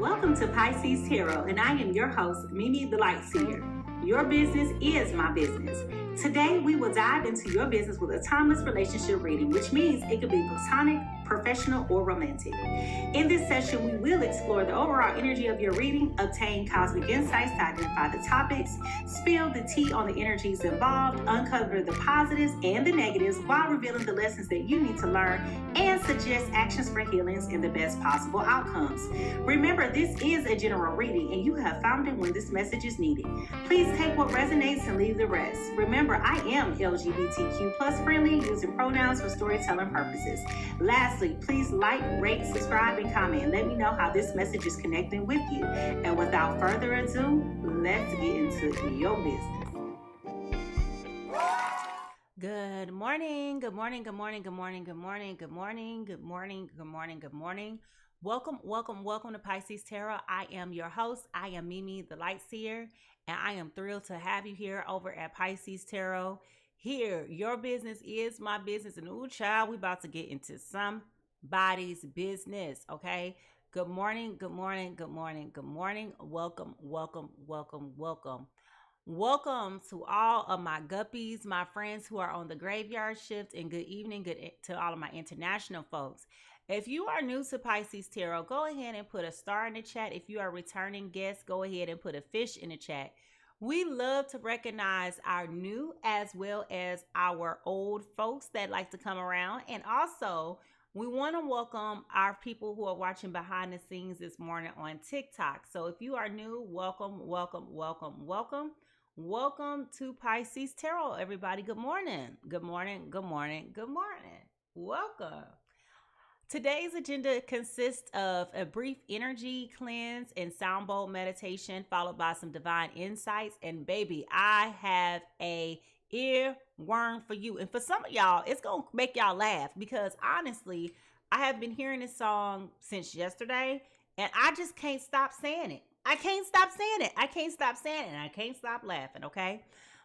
Welcome to PiSeas Tarot, and I am your host, Mimi Lightseer. Your business is my business. Today, we will dive into your business with a timeless relationship reading, which means it could be platonic, professional, or romantic. In this session, we will explore the overall energy of your reading, obtain cosmic insights to identify the topics, spill the tea on the energies involved, uncover the positives and the negatives while revealing the lessons that you need to learn, and suggest actions for healings and the best possible outcomes. Remember, this is a general reading, and you have found it when this message is needed. Please take what resonates and leave the rest. Remember, I am LGBTQ plus friendly, using pronouns for storytelling purposes. Lastly, please like, rate, subscribe, and comment. Let me know how this message is connecting with you. And without further ado, let's get into your business. Good morning, good morning, good morning, good morning, good morning, good morning, good morning, good morning, good morning. Welcome to PiSeas Tarot. I am your host. I am Mimi the Lightseer, and I am thrilled to have you here over at PiSeas Tarot. Here, your business is my business, and ooh, child, we about to get into somebody's business, okay? Good morning, good morning, good morning, good morning. Welcome, welcome, welcome, welcome. Welcome to all of my guppies, my friends who are on the graveyard shift, and good evening to all of my international folks. If you are new to PiSeas Tarot, go ahead and put a star in the chat. If you are a returning guest, go ahead and put a fish in the chat. We love to recognize our new as well as our old folks that like to come around. And also, we want to welcome our people who are watching behind the scenes this morning on TikTok. So if you are new, welcome, welcome, welcome, welcome. Welcome to PiSeas Tarot, everybody. Good morning. Good morning. Good morning. Good morning. Welcome. Today's agenda consists of a brief energy cleanse and sound bowl meditation, followed by some divine insights. And baby, I have a earworm for you. And for some of y'all, it's going to make y'all laugh because honestly, I have been hearing this song since yesterday and I just can't stop saying it. I can't stop saying it. I can't stop saying it, and I can't stop laughing, okay?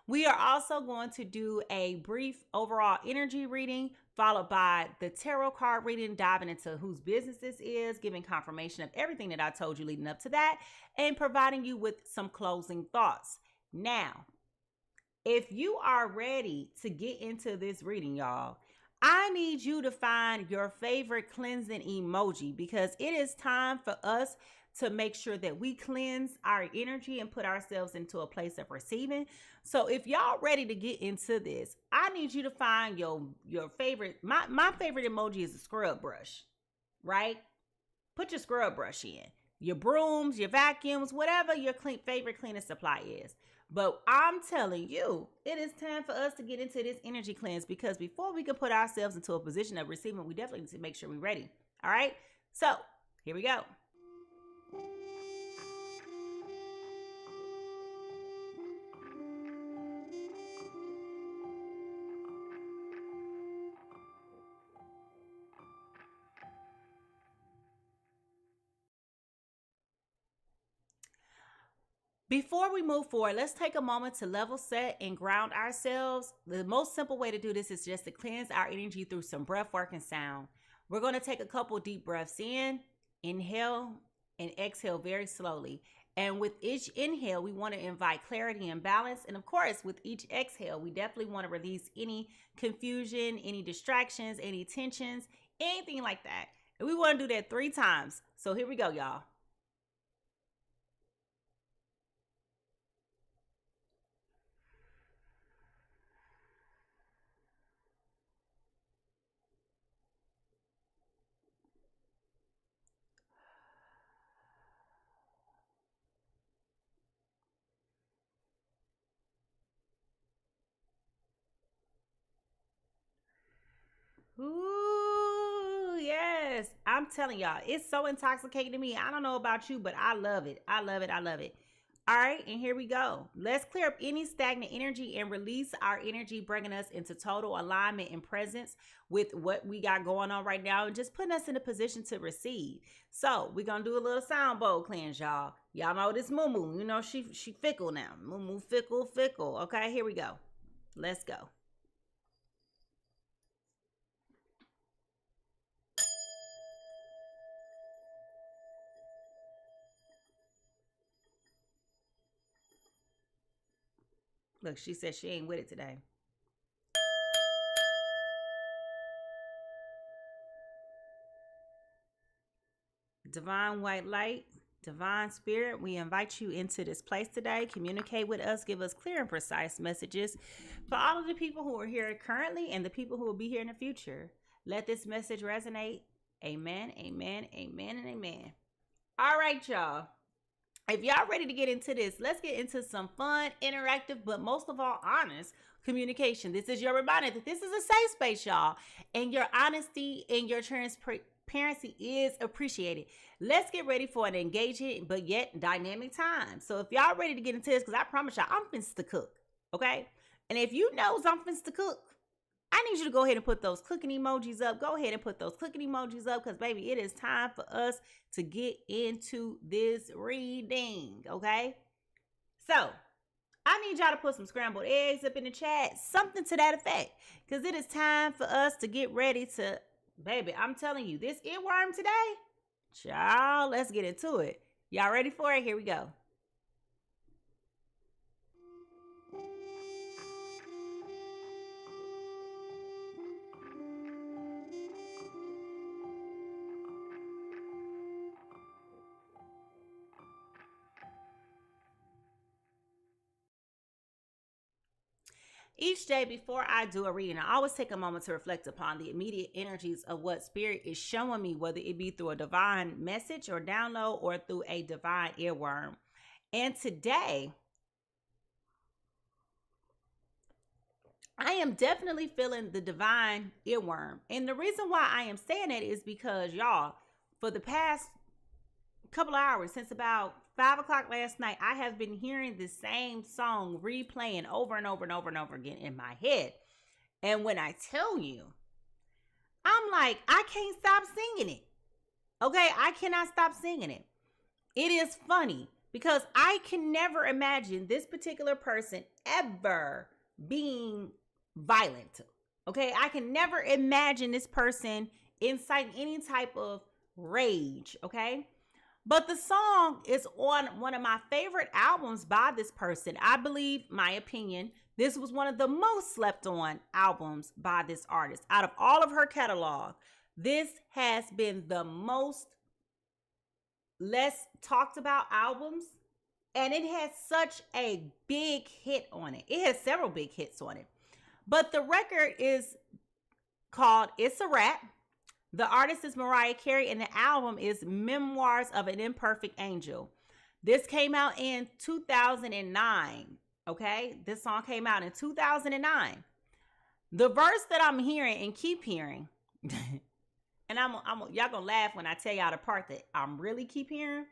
We are also going to do a brief overall energy reading, followed by the tarot card reading, diving into whose business this is, giving confirmation of everything that I told you leading up to that, and providing you with some closing thoughts. Now, if you are ready to get into this reading, y'all, I need you to find your favorite cleansing emoji because it is time for us to make sure that we cleanse our energy and put ourselves into a place of receiving. So if y'all ready to get into this, I need you to find your favorite. My favorite emoji is a scrub brush, right? Put your scrub brush in. Your brooms, your vacuums, whatever your favorite cleaning supply is. But I'm telling you, it is time for us to get into this energy cleanse because before we can put ourselves into a position of receiving, we definitely need to make sure we're ready. All right? So here we go. Before we move forward, let's take a moment to level set and ground ourselves. The most simple way to do this is just to cleanse our energy through some breath work and sound. We're going to take a couple deep breaths in, inhale, and exhale very slowly. And with each inhale, we want to invite clarity and balance. And of course, with each exhale, we definitely want to release any confusion, any distractions, any tensions, anything like that. And we want to do that 3 times. So here we go, y'all. Ooh, yes. I'm telling y'all, it's so intoxicating to me. I don't know about you, but I love it. I love it. I love it. All right, and here we go. Let's clear up any stagnant energy and release our energy, bringing us into total alignment and presence with what we got going on right now and just putting us in a position to receive. So we're going to do a little sound bowl cleanse, y'all. Y'all know this Moo. You know, she fickle now. Moo fickle. Okay, here we go. Let's go. Look, she said she ain't with it today. Divine white light, divine spirit, we invite you into this place today. Communicate with us. Give us clear and precise messages for all of the people who are here currently and the people who will be here in the future. Let this message resonate. Amen, amen, amen, and amen. All right, y'all. If y'all ready to get into this, let's get into some fun, interactive, but most of all, honest communication. This is your reminder that this is a safe space, y'all, and your honesty and your transparency is appreciated. Let's get ready for an engaging but yet dynamic time. So if y'all ready to get into this, because I promise y'all, I'm finna to cook, okay? And if you knows I'm finna to cook, I need you to go ahead and put those cooking emojis up. Go ahead and put those cooking emojis up because, baby, it is time for us to get into this reading, okay? So, I need y'all to put some scrambled eggs up in the chat, something to that effect, because it is time for us to get ready to, baby, I'm telling you, this earworm today, child, let's get into it. Y'all ready for it? Here we go. Each day before I do a reading, I always take a moment to reflect upon the immediate energies of what spirit is showing me, whether it be through a divine message or download or through a divine earworm. And today, I am definitely feeling the divine earworm. And the reason why I am saying that is because, y'all, for the past couple of hours, since about 5 o'clock last night, I have been hearing the same song replaying over and over and over and over again in my head. And when I tell you, I'm like, I can't stop singing it. Okay, I cannot stop singing it. It is funny because I can never imagine this particular person ever being violent. Okay, I can never imagine this person inciting any type of rage. Okay. But the song is on one of my favorite albums by this person. I believe, my opinion, this was one of the most slept on albums by this artist. Out of all of her catalog, this has been the most less talked about albums. And it has such a big hit on it. It has several big hits on it. But the record is called It's a Wrap. The artist is Mariah, Carey, and the album is Memoirs of an Imperfect Angel. This came out in 2009, okay? This song came out in 2009. The verse that I'm hearing and keep hearing, and y'all gonna laugh when I tell y'all the part that I'm really keep hearing,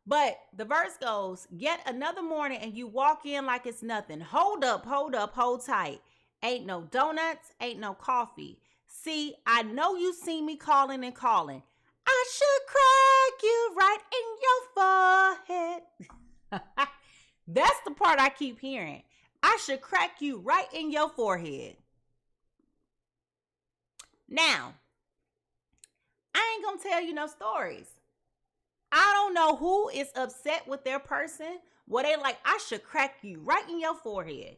but the verse goes, yet another morning and you walk in like it's nothing. Hold up, hold tight. Ain't no donuts, ain't no coffee. See, I know you see me calling and calling. I should crack you right in your forehead. That's the part I keep hearing. I should crack you right in your forehead. Now, I ain't gonna tell you no stories. I don't know who is upset with their person. What they like, I should crack you right in your forehead.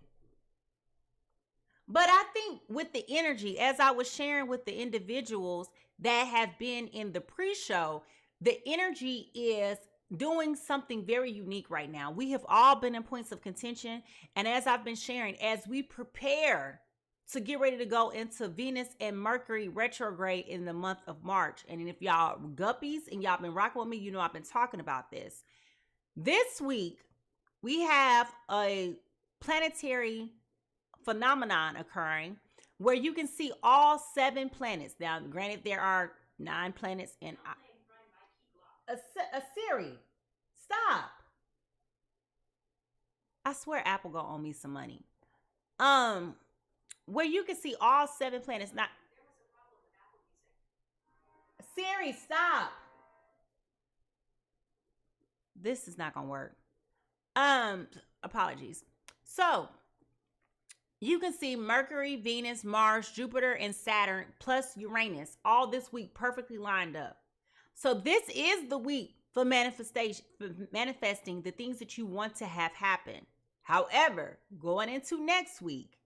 But I think with the energy, as I was sharing with the individuals that have been in the pre-show, the energy is doing something very unique right now. We have all been in points of contention. And as I've been sharing, as we prepare to get ready to go into Venus and Mercury retrograde in the month of March. And if y'all guppies and y'all been rocking with me, you know I've been talking about this. This week, we have a planetary phenomenon occurring where you can see all 7 planets. Now, granted, there are 9 planets in a series. Stop. I swear Apple gonna owe me some money. Where you can see all 7 planets. Not Siri, stop. This is not gonna work. Apologies. So you can see Mercury, Venus, Mars, Jupiter, and Saturn, plus Uranus, all this week perfectly lined up. So this is the week for manifesting the things that you want to have happen. However, going into next week,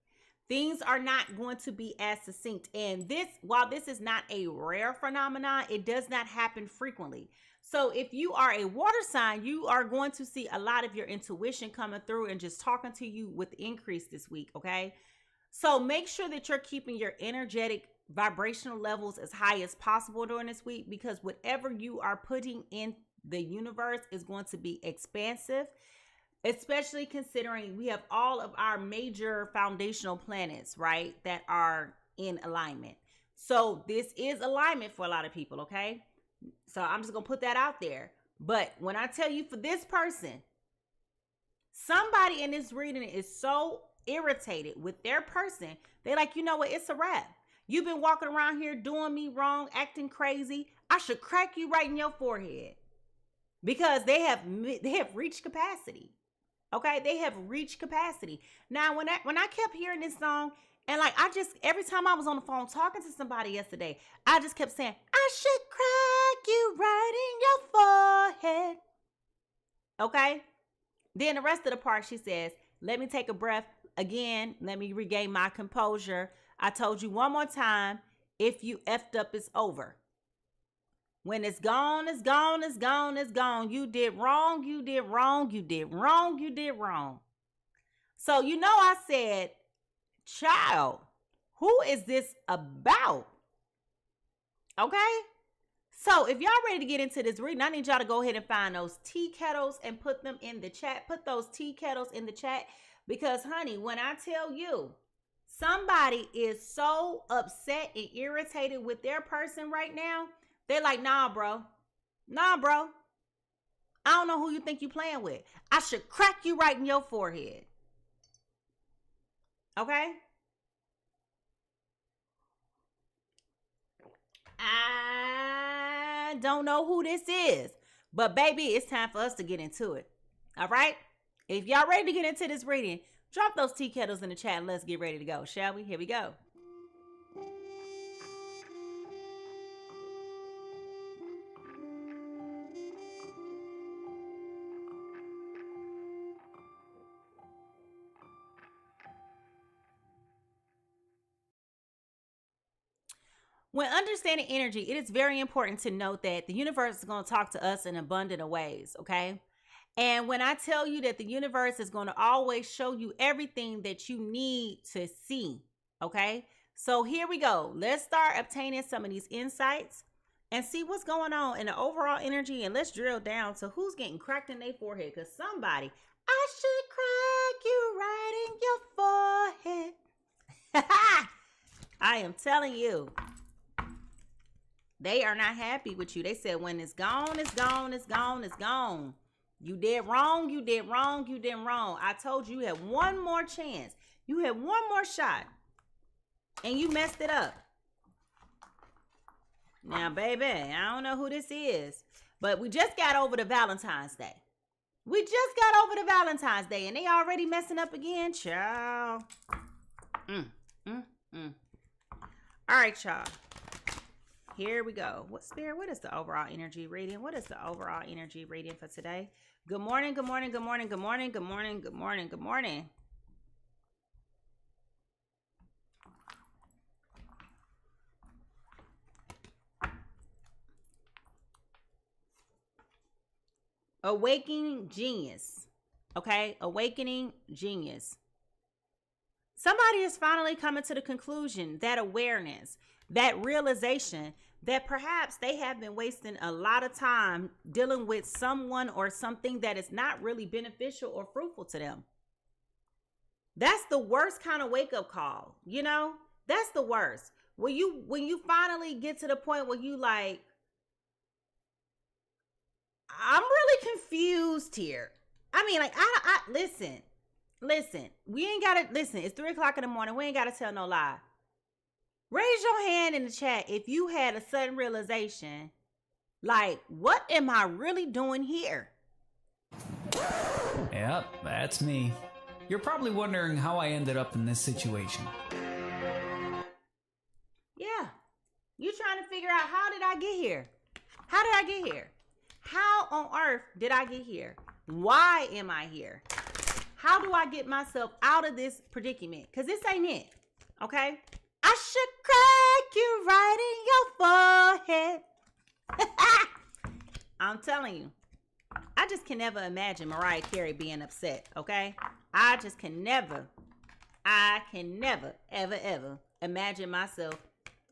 things are not going to be as succinct. And this, while this is not a rare phenomenon, it does not happen frequently. So if you are a water sign, you are going to see a lot of your intuition coming through and just talking to you with increase this week, okay? So make sure that you're keeping your energetic vibrational levels as high as possible during this week, because whatever you are putting in the universe is going to be expansive, especially considering we have all of our major foundational planets, right, that are in alignment. So this is alignment for a lot of people, okay? So I'm just going to put that out there. But when I tell you, for this person, somebody in this reading is so irritated with their person, they're like, you know what, it's a wrap. You've been walking around here doing me wrong, acting crazy. I should crack you right in your forehead. Because they have reached capacity. Okay, they have reached capacity. Now, when I kept hearing this song, and like every time I was on the phone talking to somebody yesterday, I just kept saying, I should crack you right in your forehead. Okay? Then the rest of the part, she says, let me take a breath again. Let me regain my composure. I told you one more time, if you effed up, it's over. When it's gone, it's gone, it's gone, it's gone. You did wrong, you did wrong, you did wrong, you did wrong. So, you know, I said, child, who is this about? Okay? So, if y'all ready to get into this reading, I need y'all to go ahead and find those tea kettles and put them in the chat. Put those tea kettles in the chat. Because, honey, when I tell you, somebody is so upset and irritated with their person right now, they're like, nah, bro. Nah, bro. I don't know who you think you playing with. I should crack you right in your forehead. Okay? I don't know who this is. But, baby, it's time for us to get into it. All right? If y'all ready to get into this reading, drop those tea kettles in the chat and let's get ready to go, shall we? Here we go. When understanding energy, it is very important to note that the universe is going to talk to us in abundant of ways, okay? And when I tell you that the universe is going to always show you everything that you need to see, okay? So here we go. Let's start obtaining some of these insights and see what's going on in the overall energy. And let's drill down to who's getting cracked in their forehead. Because somebody, I should crack you right in your forehead. I am telling you. They are not happy with you. They said when it's gone, it's gone, it's gone, it's gone. You did wrong, you did wrong, you did wrong. I told you you had one more chance. You had one more shot. And you messed it up. Now, baby, I don't know who this is. But we just got over the Valentine's Day. We just got over the Valentine's Day. And they already messing up again, child. All right, y'all. Here we go. What is the overall energy reading? What is the overall energy reading for today? Good morning, good morning, good morning, good morning, good morning, good morning, good morning. Awakening genius. Okay? Awakening genius. Somebody is finally coming to the conclusion, that awareness, that realization that perhaps they have been wasting a lot of time dealing with someone or something that is not really beneficial or fruitful to them. That's the worst kind of wake-up call, you know? That's the worst. When you finally get to the point where you like, I'm really confused here. I mean, like, I listen, we ain't gotta, listen, it's 3 o'clock in the morning. We ain't gotta tell no lie. Raise your hand in the chat if you had a sudden realization, like, what am I really doing here? Yep, that's me. You're probably wondering how I ended up in this situation. Yeah, you trying to figure out, how did I get here? How did I get here? How on earth did I get here? Why am I here? How do I get myself out of this predicament? Because this ain't it. Okay? I should crack you right in your forehead. I'm telling you. I just can never imagine Mariah Carey being upset. Okay? I can never, ever imagine myself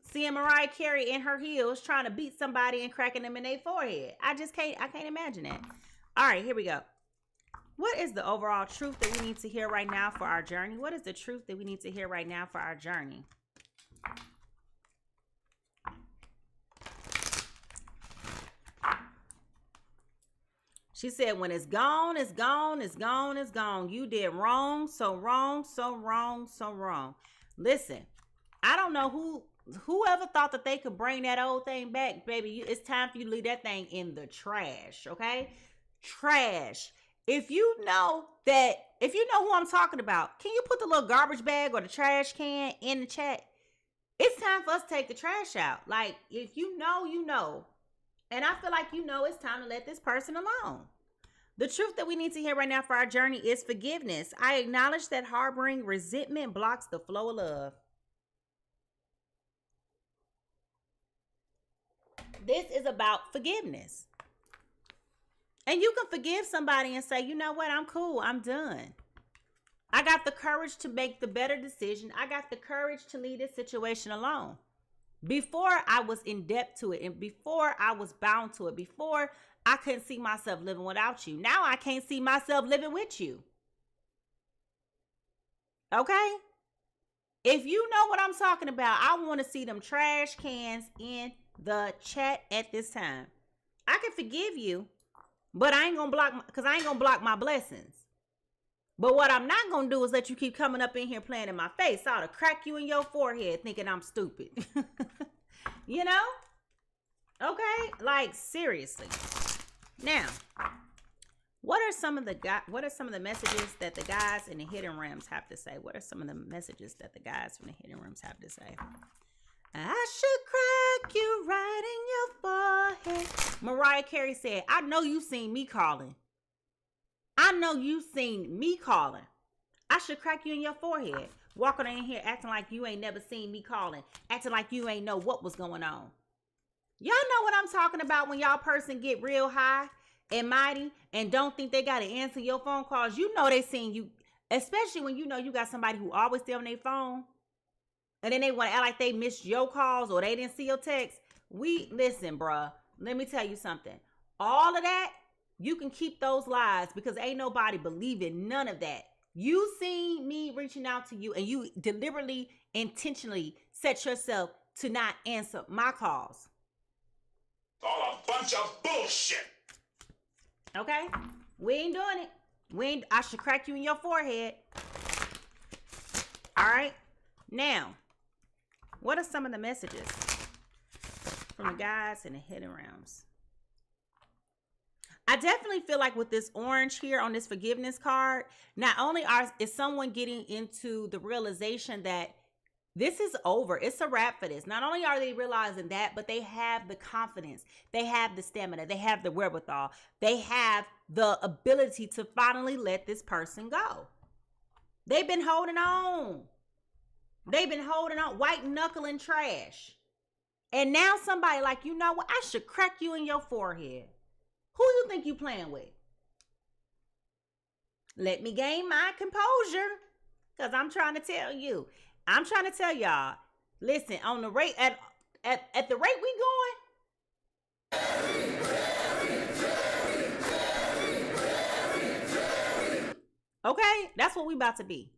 seeing Mariah Carey in her heels trying to beat somebody and cracking them in their forehead. I can't imagine that. All right, here we go. What is the overall truth that we need to hear right now for our journey? What is the truth that we need to hear right now for our journey? She said, when it's gone, it's gone, it's gone, it's gone. You did wrong, so wrong, so wrong, so wrong. Listen, I don't know whoever thought that they could bring that old thing back, baby. It's time for you to leave that thing in the trash, okay? Trash. If you know who I'm talking about, can you put the little garbage bag or the trash can in the chat? It's time for us to take the trash out. Like, if you know, you know. And I feel like you know it's time to let this person alone. The truth that we need to hear right now for our journey is forgiveness. I acknowledge that harboring resentment blocks the flow of love. This is about forgiveness. And you can forgive somebody and say, you know what? I'm cool. I'm done. I got the courage to make the better decision. I got the courage to leave this situation alone. Before I was in debt to it, and before I was bound to it, before I couldn't see myself living without you. Now I can't see myself living with you. Okay? If you know what I'm talking about, I want to see them trash cans in the chat at this time. I can forgive you, but I ain't gonna block my blessings. But what I'm not gonna do is let you keep coming up in here playing in my face. I ought to crack you in your forehead thinking I'm stupid. You know? Okay? Like, seriously. Now, what are some of the messages that the guys in the hidden realms have to say? What are some of the messages that the guys from the hidden realms have to say? I should crack you right in your forehead. Mariah Carey said, I know you seen me calling. I know you seen me calling. I should crack you in your forehead. Walking in here acting like you ain't never seen me calling. Acting like you ain't know what was going on. Y'all know what I'm talking about when y'all person get real high and mighty and don't think they got to answer your phone calls. You know they seen you, especially when you know you got somebody who always stay on their phone. And then they want to act like they missed your calls or they didn't see your text. Listen, bruh, let me tell you something. All of that, you can keep those lies because ain't nobody believing none of that. You seen me reaching out to you and you deliberately, intentionally set yourself to not answer my calls. All a bunch of bullshit. Okay? We ain't doing it. I should crack you in your forehead. All right? Now, what are some of the messages from the guys in the hidden realms? I definitely feel like with this orange here on this forgiveness card, not only is someone getting into the realization that this is over. It's a wrap for this. Not only are they realizing that, but they have the confidence. They have the stamina. They have the wherewithal. They have the ability to finally let this person go. They've been holding on. They've been holding on, white knuckling trash. And now somebody like, you know what? I should crack you in your forehead. Who you think you playing with? Let me gain my composure. Because I'm trying to tell you. I'm trying to tell y'all. Listen, on the rate, at the rate we going. Okay? That's what we about to be.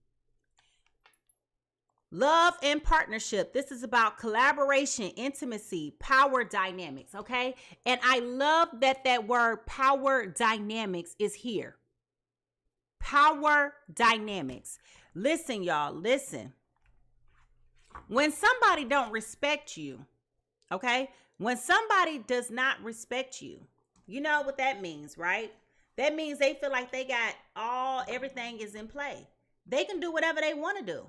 Love and partnership. This is about collaboration, intimacy, power dynamics, okay? And I love that word power dynamics is here. Power dynamics. Listen, y'all, listen. When somebody don't respect you, okay? When somebody does not respect you, you know what that means, right? That means they feel like they got everything is in play. They can do whatever they want to do.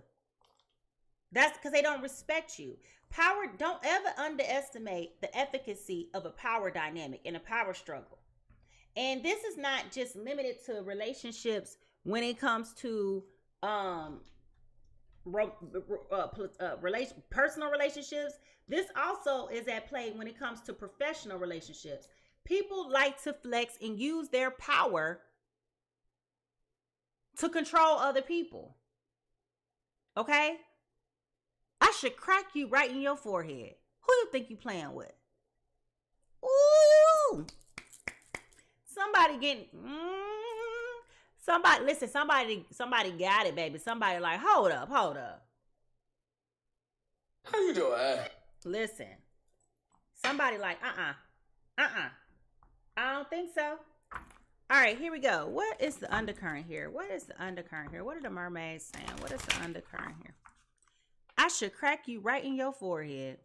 That's because they don't respect you. Power, don't ever underestimate the efficacy of a power dynamic in a power struggle. And this is not just limited to relationships when it comes to personal relationships. This also is at play when it comes to professional relationships. People like to flex and use their power to control other people. Okay? I should crack you right in your forehead. Who you think you playing with? Ooh! Somebody getting... Somebody, listen, somebody got it, baby. Somebody like, hold up. How you doing? Listen. Somebody like, I don't think so. All right, here we go. What is the undercurrent here? What are the mermaids saying? What is the undercurrent here? I should crack you right in your forehead.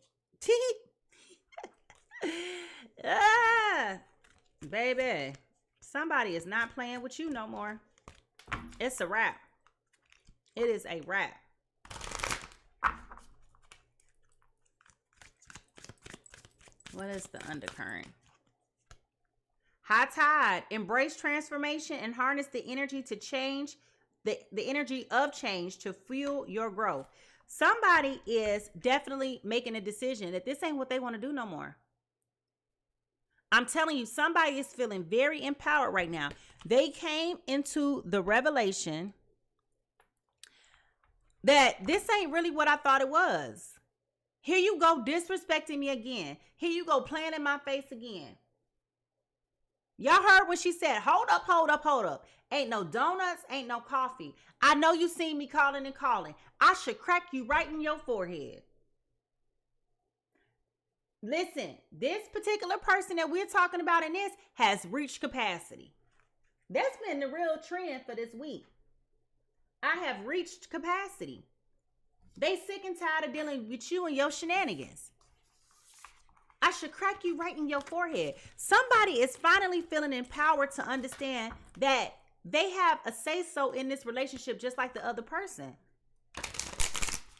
Baby. Somebody is not playing with you no more. It's a wrap. It is a wrap. What is the undercurrent? High tide. Embrace transformation and harness the energy to change, the energy of change to fuel your growth. Somebody is definitely making a decision that this ain't what they want to do no more. I'm telling you, somebody is feeling very empowered right now. They came into the revelation that this ain't really what I thought it was. Here you go disrespecting me again. Here you go playing in my face again. Y'all heard what she said. Hold up. Ain't no donuts, ain't no coffee. I know you seen me calling and calling. I should crack you right in your forehead. Listen, this particular person that we're talking about in this has reached capacity. That's been the real trend for this week. I have reached capacity. They sick and tired of dealing with you and your shenanigans. I should crack you right in your forehead. Somebody is finally feeling empowered to understand that they have a say-so in this relationship just like the other person.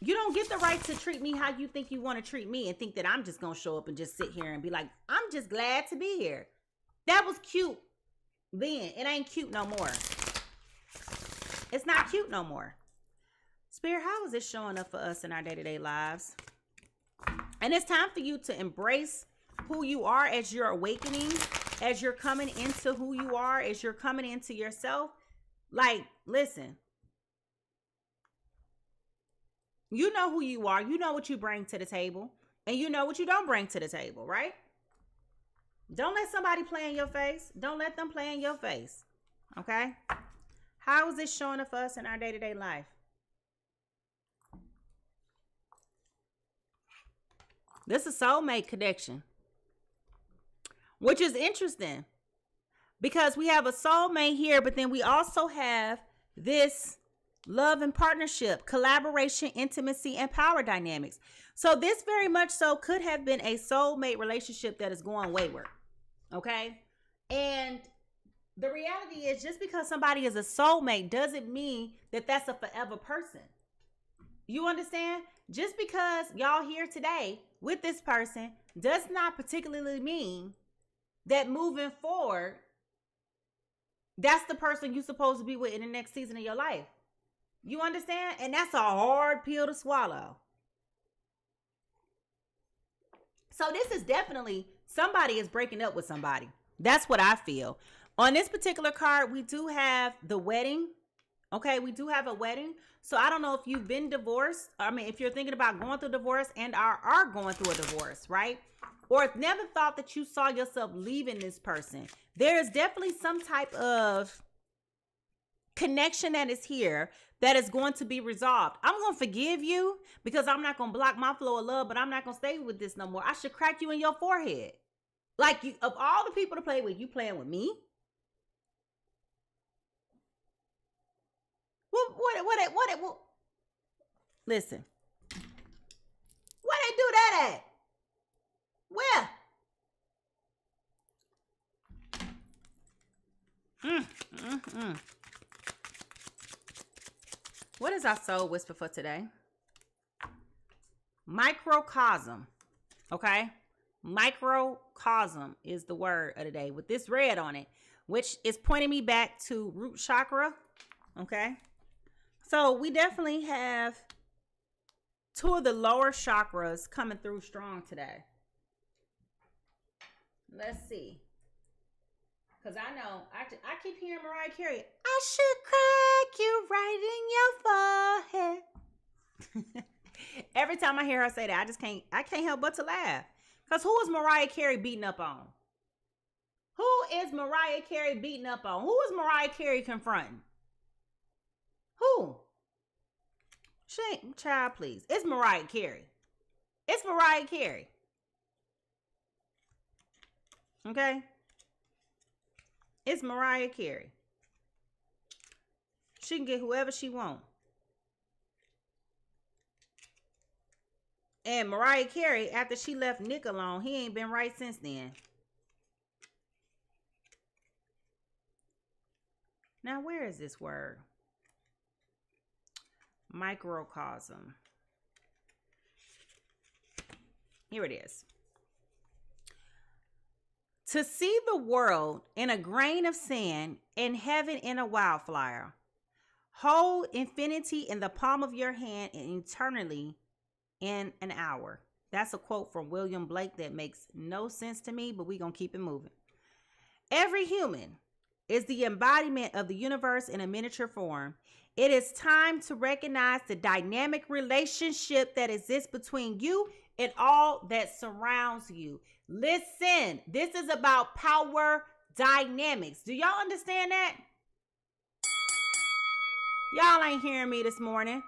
You don't get the right to treat me how you think you want to treat me and think that I'm just going to show up and just sit here and be like, I'm just glad to be here. That was cute then. It ain't cute no more. It's not cute no more. Spirit, how is this showing up for us in our day-to-day lives? And it's time for you to embrace who you are as you're awakening, as you're coming into who you are, as you're coming into yourself. Like, listen. You know who you are. You know what you bring to the table. And you know what you don't bring to the table, right? Don't let somebody play in your face. Don't let them play in your face. Okay? How is this showing up for us in our day-to-day life? This is a soulmate connection. Which is interesting. Because we have a soulmate here, but then we also have this love and partnership, collaboration, intimacy, and power dynamics. So this very much so could have been a soulmate relationship that is going wayward. Okay? And the reality is, just because somebody is a soulmate doesn't mean that that's a forever person. You understand? Just because y'all here today with this person does not particularly mean that moving forward, that's the person you're supposed to be with in the next season of your life. You understand? And that's a hard pill to swallow. So this is definitely somebody is breaking up with somebody. That's what I feel. On this particular card, we do have the wedding. Okay, we do have a wedding. So I don't know if you've been divorced. I mean, if you're thinking about going through divorce and are going through a divorce, right? Or if never thought that you saw yourself leaving this person. There is definitely some type of connection that is here that is going to be resolved. I'm going to forgive you because I'm not going to block my flow of love, but I'm not going to stay with this no more. I should crack you in your forehead. Like, you, of all the people to play with, you playing with me? What, listen. Where they do that at? Where? What is our soul whisper for today? Microcosm. Okay? Microcosm is the word of the day with this red on it, which is pointing me back to root chakra. Okay. So we definitely have two of the lower chakras coming through strong today. Let's see. Because I know, I keep hearing Mariah Carey. I should crack you right in your forehead. Every time I hear her say that, I can't help but to laugh. Because who is Mariah Carey beating up on? Who is Mariah Carey beating up on? Who is Mariah Carey confronting? Who? She ain't, child, please. It's Mariah Carey. It's Mariah Carey. Okay? It's Mariah Carey. She can get whoever she wants. And Mariah Carey, after she left Nick alone, he ain't been right since then. Now, where is this word? Microcosm. Here it is. To see the world in a grain of sand and heaven in a wildflower. Hold infinity in the palm of your hand and eternally in an hour. That's a quote from William Blake that makes no sense to me, but we're going to keep it moving. Every human is the embodiment of the universe in a miniature form. It is time to recognize the dynamic relationship that exists between you and all that surrounds you. Listen, this is about power dynamics. Do y'all understand that? Y'all ain't hearing me this morning.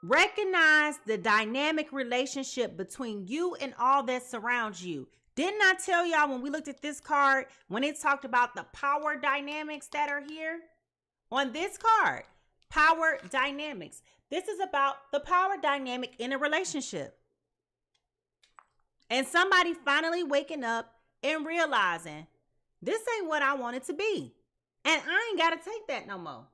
Recognize the dynamic relationship between you and all that surrounds you. Didn't I tell y'all when we looked at this card, when it talked about the power dynamics that are here? On this card, power dynamics. This is about the power dynamic in a relationship. And somebody finally waking up and realizing this ain't what I want it to be. And I ain't got to take that no more.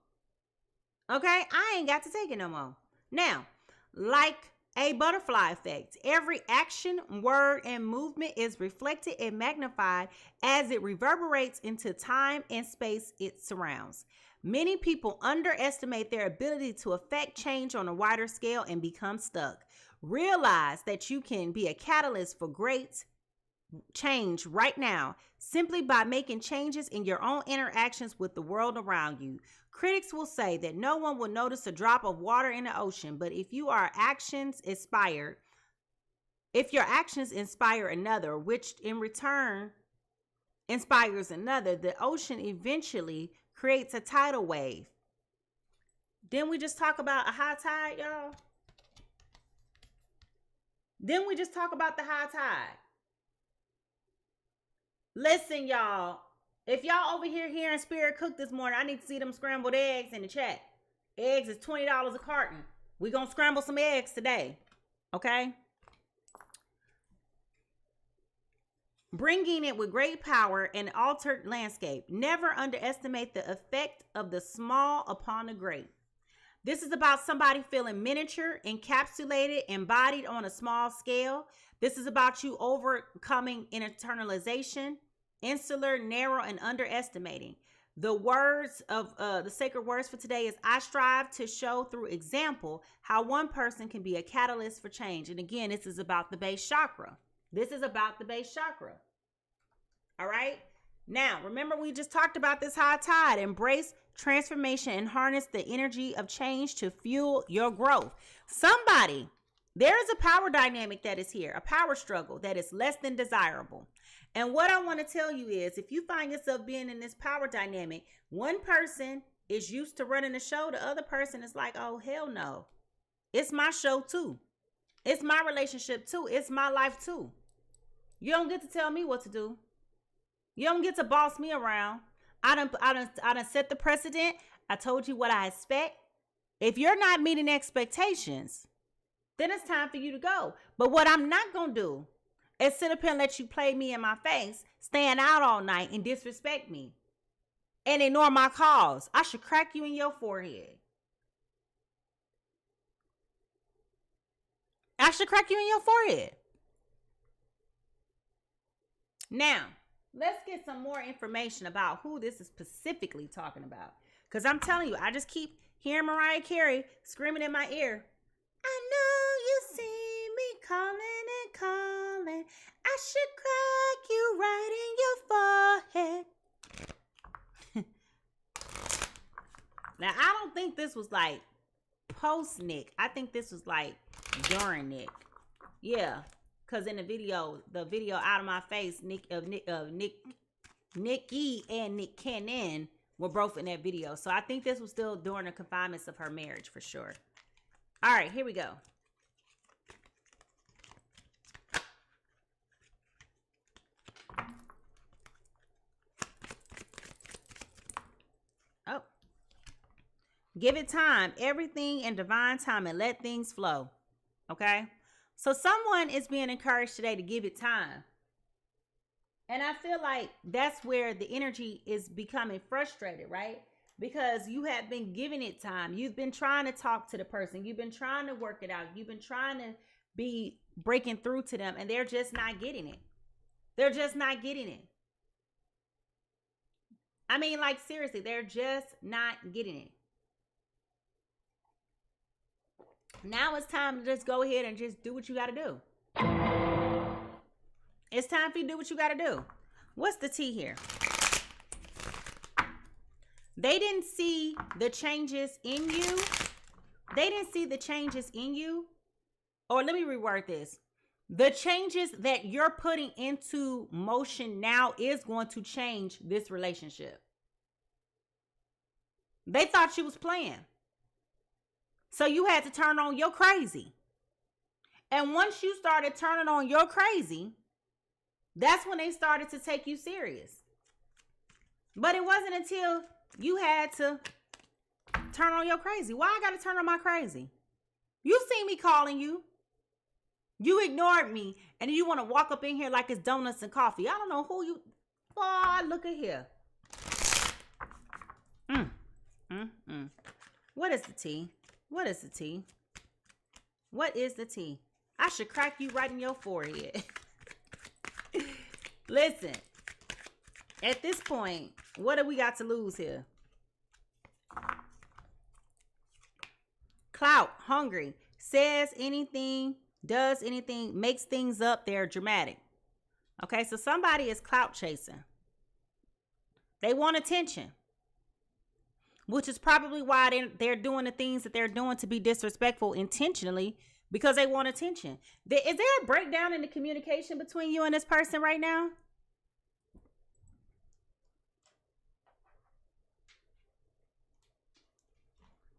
Okay? I ain't got to take it no more. Now, like a butterfly effect, every action, word, and movement is reflected and magnified as it reverberates into time and space it surrounds. Many people underestimate their ability to affect change on a wider scale and become stuck. Realize that you can be a catalyst for great change right now simply by making changes in your own interactions with the world around you. Critics will say that no one will notice a drop of water in the ocean, but if your actions inspire another, which in return inspires another, the ocean eventually creates a tidal wave. Didn't we just talk about a high tide, y'all? Didn't we just talk about the high tide? Listen, y'all. If y'all over here hearing Spirit Cook this morning, I need to see them scrambled eggs in the chat. Eggs is $20 a carton. We're going to scramble some eggs today. Okay? Bringing it with great power and altered landscape. Never underestimate the effect of the small upon the great. This is about somebody feeling miniature, encapsulated, embodied on a small scale. This is about you overcoming internalization, insular, narrow, and underestimating. The words of the sacred words for today is, I strive to show through example how one person can be a catalyst for change. And again, this is about the base chakra. This is about the base chakra. All right. Now, remember we just talked about this high tide. Embrace transformation and harness the energy of change to fuel your growth. There is a power dynamic that is here, a power struggle that is less than desirable. And what I want to tell you is, if you find yourself being in this power dynamic, one person is used to running the show. The other person is like, oh, hell no. It's my show too. It's my relationship too. It's my life too. You don't get to tell me what to do. You don't get to boss me around. I done set the precedent. I told you what I expect. If you're not meeting expectations, then it's time for you to go. But what I'm not going to do is sit up here and let you play me in my face, stand out all night and disrespect me and ignore my calls. I should crack you in your forehead. I should crack you in your forehead. Now, let's get some more information about who this is specifically talking about. Because I'm telling you, I just keep hearing Mariah Carey screaming in my ear. I know you see me calling and calling. I should crack you right in your forehead. Now, I don't think this was like post Nick. I think this was like during Nick. Yeah. Because in the video Out of My Face, Nikki and Nick Cannon were both in that video. So I think this was still during the confinements of her marriage for sure. All right, here we go. Oh. Give it time. Everything in divine time and let things flow. Okay? So someone is being encouraged today to give it time. And I feel like that's where the energy is becoming frustrated, right? Because you have been giving it time. You've been trying to talk to the person. You've been trying to work it out. You've been trying to be breaking through to them, and they're just not getting it. They're just not getting it. I mean, like, seriously, they're just not getting it. Now it's time to just go ahead and just do what you got to do. It's time for you to do what you got to do. What's the tea here? They didn't see the changes in you. They didn't see the changes in you. Or let me reword this. The changes that you're putting into motion now is going to change this relationship. They thought you was playing. So you had to turn on your crazy. And once you started turning on your crazy, that's when they started to take you serious. But it wasn't until you had to turn on your crazy. Why I got to turn on my crazy? You see me calling you. You ignored me. And you want to walk up in here like it's donuts and coffee. I don't know who you... Boy, look at here. What is the tea? What is the tea? What is the tea? I should crack you right in your forehead. Listen, at this point, what do we got to lose here? Clout, hungry, says anything, does anything, makes things up. They're dramatic. Okay, so somebody is clout chasing. They want attention, which is probably why they're doing the things that they're doing to be disrespectful intentionally, because they want attention. Is there a breakdown in the communication between you and this person right now?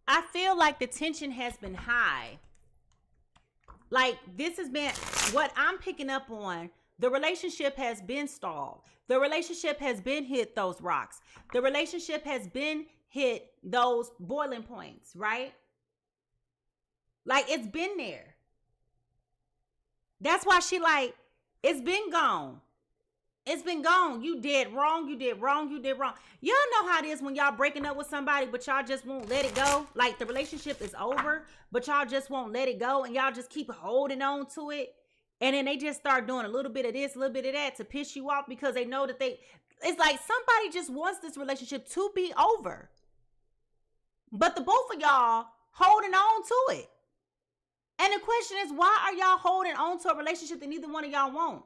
I feel like the tension has been high. Like, this has been what I'm picking up on. The relationship has been stalled. The relationship has been hit those rocks. The relationship has been hit those boiling points, right? Like, it's been there. That's why she like, it's been gone. It's been gone. You did wrong. You did wrong. You did wrong. Y'all know how it is when y'all breaking up with somebody, but y'all just won't let it go. Like, the relationship is over, but y'all just won't let it go. And y'all just keep holding on to it. And then they just start doing a little bit of this, a little bit of that to piss you off, because they know that it's like somebody just wants this relationship to be over. But the both of y'all holding on to it. And the question is, why are y'all holding on to a relationship that neither one of y'all want?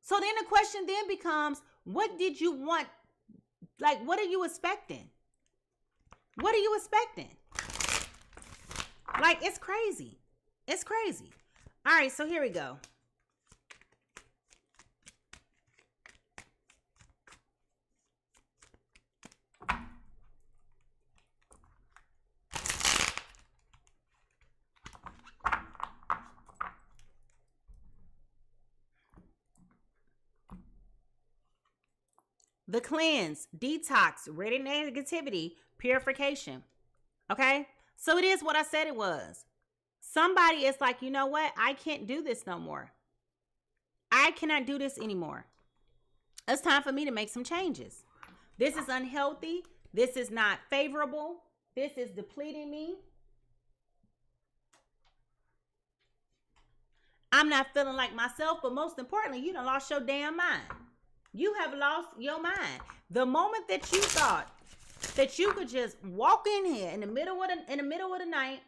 So then the question then becomes, what did you want? Like, what are you expecting? What are you expecting? Like, it's crazy. It's crazy. All right, so here we go. The cleanse, detox, rid of negativity, purification. Okay? So it is what I said it was. Somebody is like, you know what? I can't do this no more. I cannot do this anymore. It's time for me to make some changes. This is unhealthy. This is not favorable. This is depleting me. I'm not feeling like myself, but most importantly, you done lost your damn mind. You have lost your mind. The moment that you thought that you could just walk in here in the middle of the night,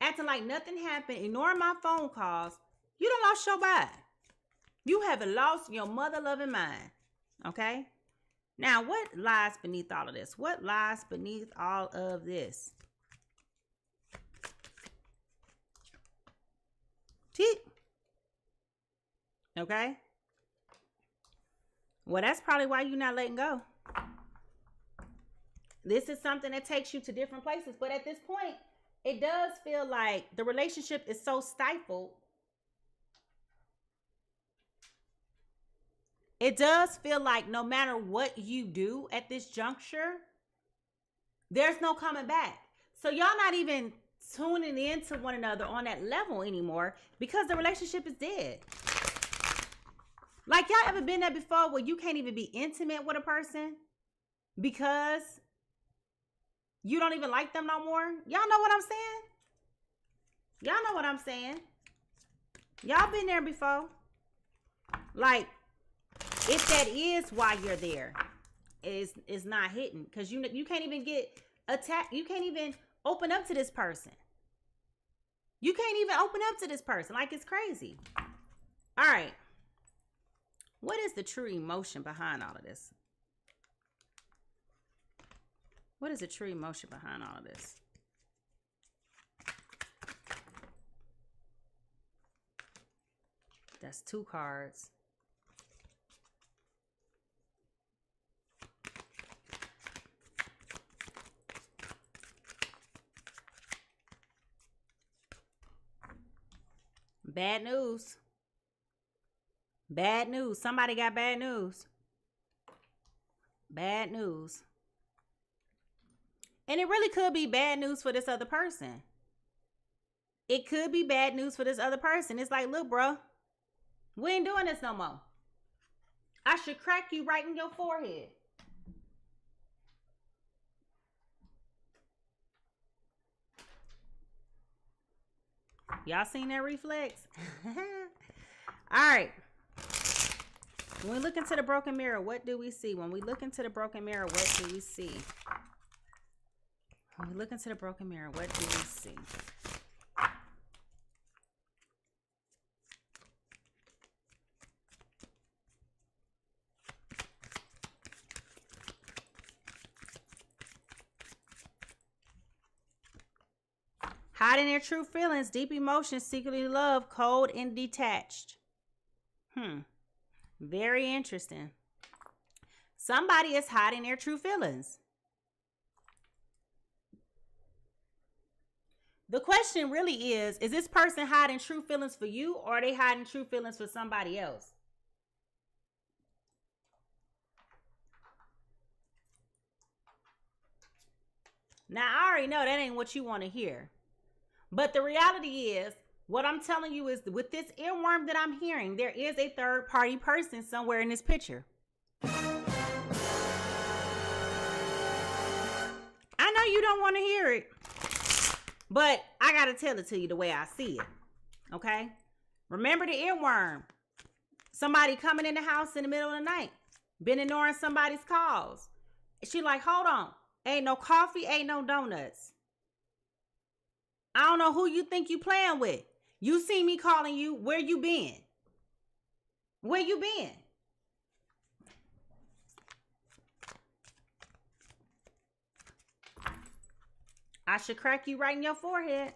acting like nothing happened, ignoring my phone calls. You done lost your mind. You haven't lost your mother-loving mind. Okay? Now, what lies beneath all of this? What lies beneath all of this? Okay? Well, that's probably why you're not letting go. This is something that takes you to different places. But at this point, it does feel like the relationship is so stifled. It does feel like no matter what you do at this juncture, there's no coming back. So y'all not even tuning into one another on that level anymore because the relationship is dead. Like, y'all ever been there before where you can't even be intimate with a person because you don't even like them no more? Y'all know what I'm saying? Y'all know what I'm saying? Y'all been there before? Like, if that is why you're there, is not hitting because you can't even get attacked. You can't even open up to this person. You can't even open up to this person. Like, it's crazy. All right. What is the true emotion behind all of this? What is the true emotion behind all of this? That's 2 cards. Bad news. Bad news. Somebody got bad news. Bad news. And it really could be bad news for this other person. It could be bad news for this other person. It's like, look, bro, we ain't doing this no more. I should crack you right in your forehead. Y'all seen that reflex? All right. When we look into the broken mirror, what do we see? When we look into the broken mirror, what do we see? When we look into the broken mirror, what do we see? Hiding their true feelings, deep emotions, secretly love, cold and detached. Very interesting. Somebody is hiding their true feelings. The question really is this person hiding true feelings for you, or are they hiding true feelings for somebody else? Now, I already know that ain't what you want to hear. But the reality is, what I'm telling you is, with this earworm that I'm hearing, there is a third party person somewhere in this picture. I know you don't want to hear it, but I got to tell it to you the way I see it. Okay? Remember the earworm. Somebody coming in the house in the middle of the night, been ignoring somebody's calls. She like, hold on. Ain't no coffee, ain't no donuts. I don't know who you think you playing with. You see me calling you. Where you been? Where you been? I should crack you right in your forehead.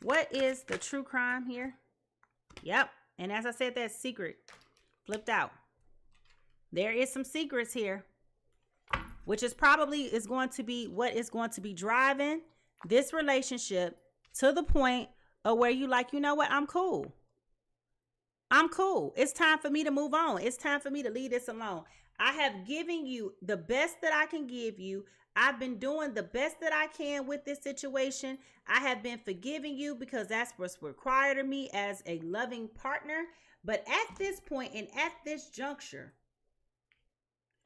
What is the true crime here? Yep. And as I said, that secret flipped out. There is some secrets here, which is probably going to be what is going to be driving this relationship to the point of where you like, you know what? I'm cool. I'm cool. It's time for me to move on. It's time for me to leave this alone. I have given you the best that I can give you. I've been doing the best that I can with this situation. I have been forgiving you because that's what's required of me as a loving partner. But at this point and at this juncture,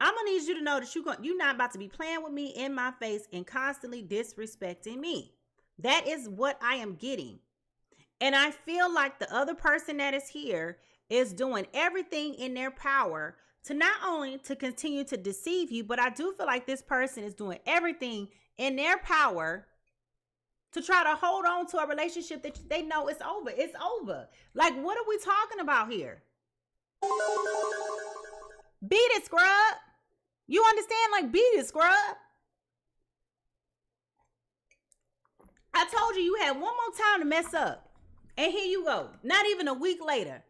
I'm going to need you to know that you're not about to be playing with me in my face and constantly disrespecting me. That is what I am getting. And I feel like the other person that is here is doing everything in their power to not only to continue to deceive you, but I do feel like this person is doing everything in their power to try to hold on to a relationship that they know it's over. It's over. Like, what are we talking about here? Beat it, scrub. You understand? Like, beat it, scrub. I told you had one more time to mess up. And here you go. Not even a week later.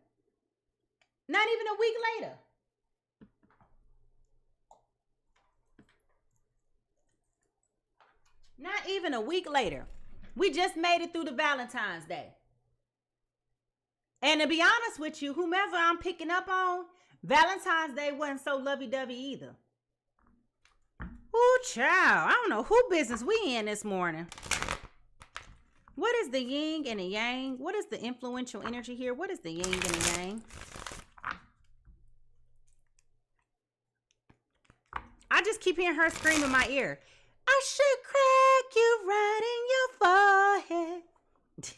Not even a week later. Not even a week later. We just made it through the Valentine's Day. And to be honest with you, whomever I'm picking up on, Valentine's Day wasn't so lovey-dovey either. Ooh, child. I don't know who business we in this morning. What is the yin and the yang? What is the influential energy here? What is the yin and the yang? I just keep hearing her scream in my ear. I should crack you right in your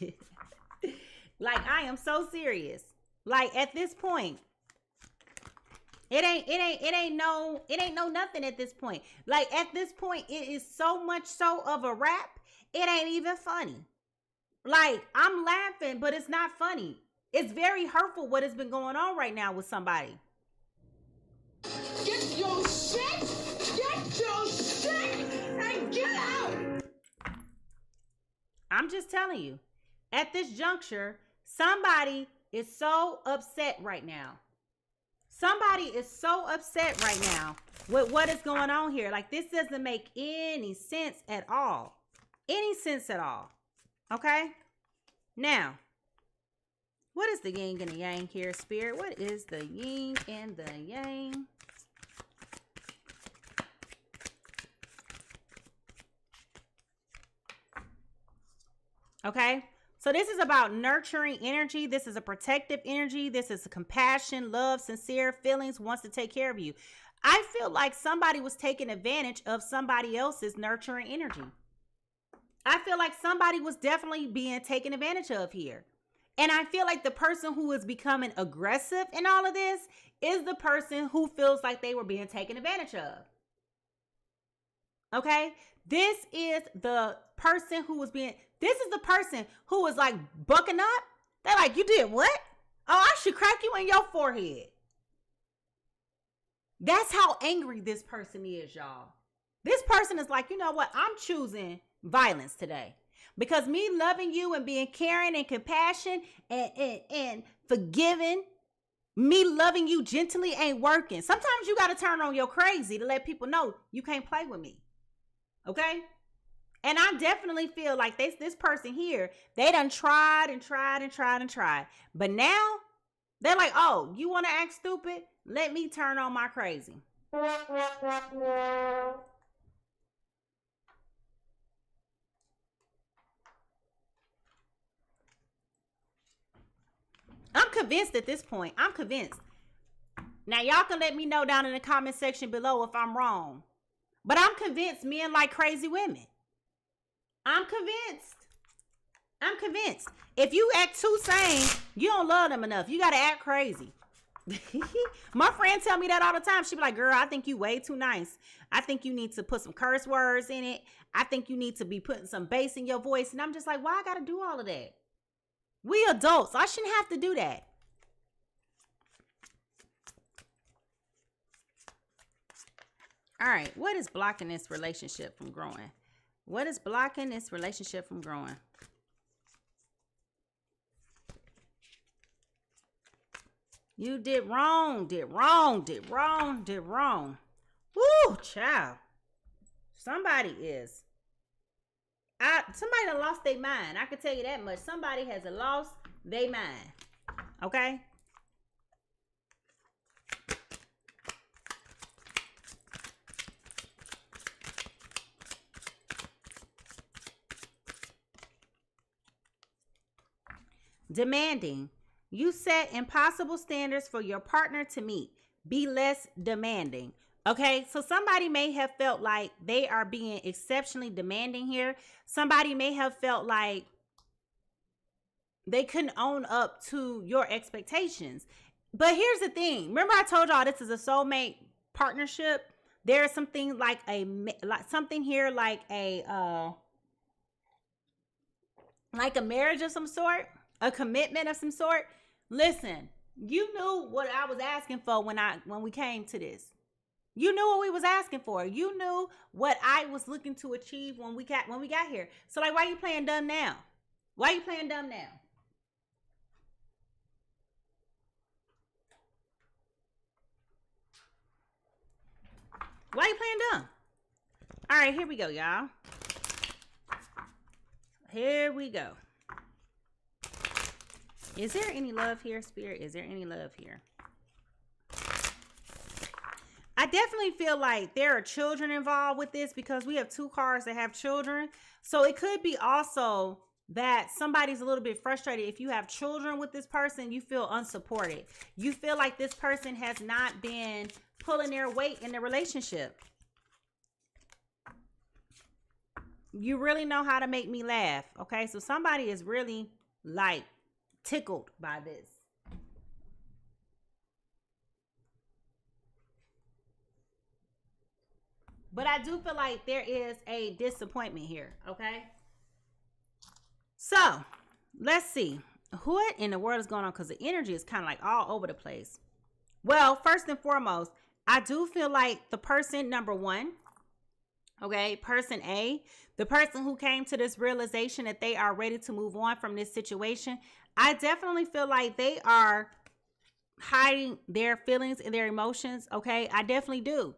forehead. Like, I am so serious. Like, at this point, it ain't no nothing at this point. Like, at this point, it is so much so of a rap, it ain't even funny. Like, I'm laughing, but it's not funny. It's very hurtful what has been going on right now with somebody. Get your shit! Get your shit! And get out! I'm just telling you, at this juncture, somebody is so upset right now. Somebody is so upset right now with what is going on here. Like, this doesn't make any sense at all. Any sense at all. Okay? Now, what is the yin and the yang here, Spirit? What is the yin and the yang? Okay? So this is about nurturing energy. This is a protective energy. This is a compassion, love, sincere feelings, wants to take care of you. I feel like somebody was taking advantage of somebody else's nurturing energy. I feel like somebody was definitely being taken advantage of here. And I feel like the person who is becoming aggressive in all of this is the person who feels like they were being taken advantage of. Okay? This is the person who was like bucking up. They're like, you did what? Oh, I should crack you in your forehead. That's how angry this person is, y'all. This person is like, you know what? I'm choosing violence today. Because me loving you and being caring and compassion and forgiving, me loving you gently ain't working. Sometimes you got to turn on your crazy to let people know you can't play with me. Okay? And I definitely feel like this person here, they done tried. But now they're like, oh, you want to act stupid? Let me turn on my crazy. I'm convinced at this point. I'm convinced. Now, y'all can let me know down in the comment section below if I'm wrong. But I'm convinced men like crazy women. I'm convinced. If you act too sane, you don't love them enough. You got to act crazy. My friend tell me that all the time. She be like, girl, I think you way too nice. I think you need to put some curse words in it. I think you need to be putting some bass in your voice. And I'm just like, why I got to do all of that? We adults. I shouldn't have to do that. All right. What is blocking this relationship from growing? What is blocking this relationship from growing? You did wrong. Woo, child. Somebody is. Somebody done lost their mind. I can tell you that much. Somebody has lost their mind. Okay? Demanding. You set impossible standards for your partner to meet. Be less demanding. Okay, so somebody may have felt like they are being exceptionally demanding here. Somebody may have felt like they couldn't own up to your expectations. But here's the thing. Remember I told y'all this is a soulmate partnership? There is something like something here like a marriage of some sort, a commitment of some sort. Listen, you knew what I was asking for when we came to this. You knew what we was asking for. You knew what I was looking to achieve when we got here. So like, why are you playing dumb now? Why are you playing dumb now? Why are you playing dumb? All right, here we go, y'all. Here we go. Is there any love here, Spirit? Is there any love here? I definitely feel like there are children involved with this because we have two cards that have children. So it could be also that somebody's a little bit frustrated. If you have children with this person, you feel unsupported. You feel like this person has not been pulling their weight in the relationship. You really know how to make me laugh. Okay, so somebody is really like tickled by this. But I do feel like there is a disappointment here. Okay, so let's see what in the world is going on, because the energy is kind of like all over the place. Well, first and foremost, I do feel like the person number one, okay, person A, the person who came to this realization that they are ready to move on from this situation, I definitely feel like they are hiding their feelings and their emotions, okay? I definitely do.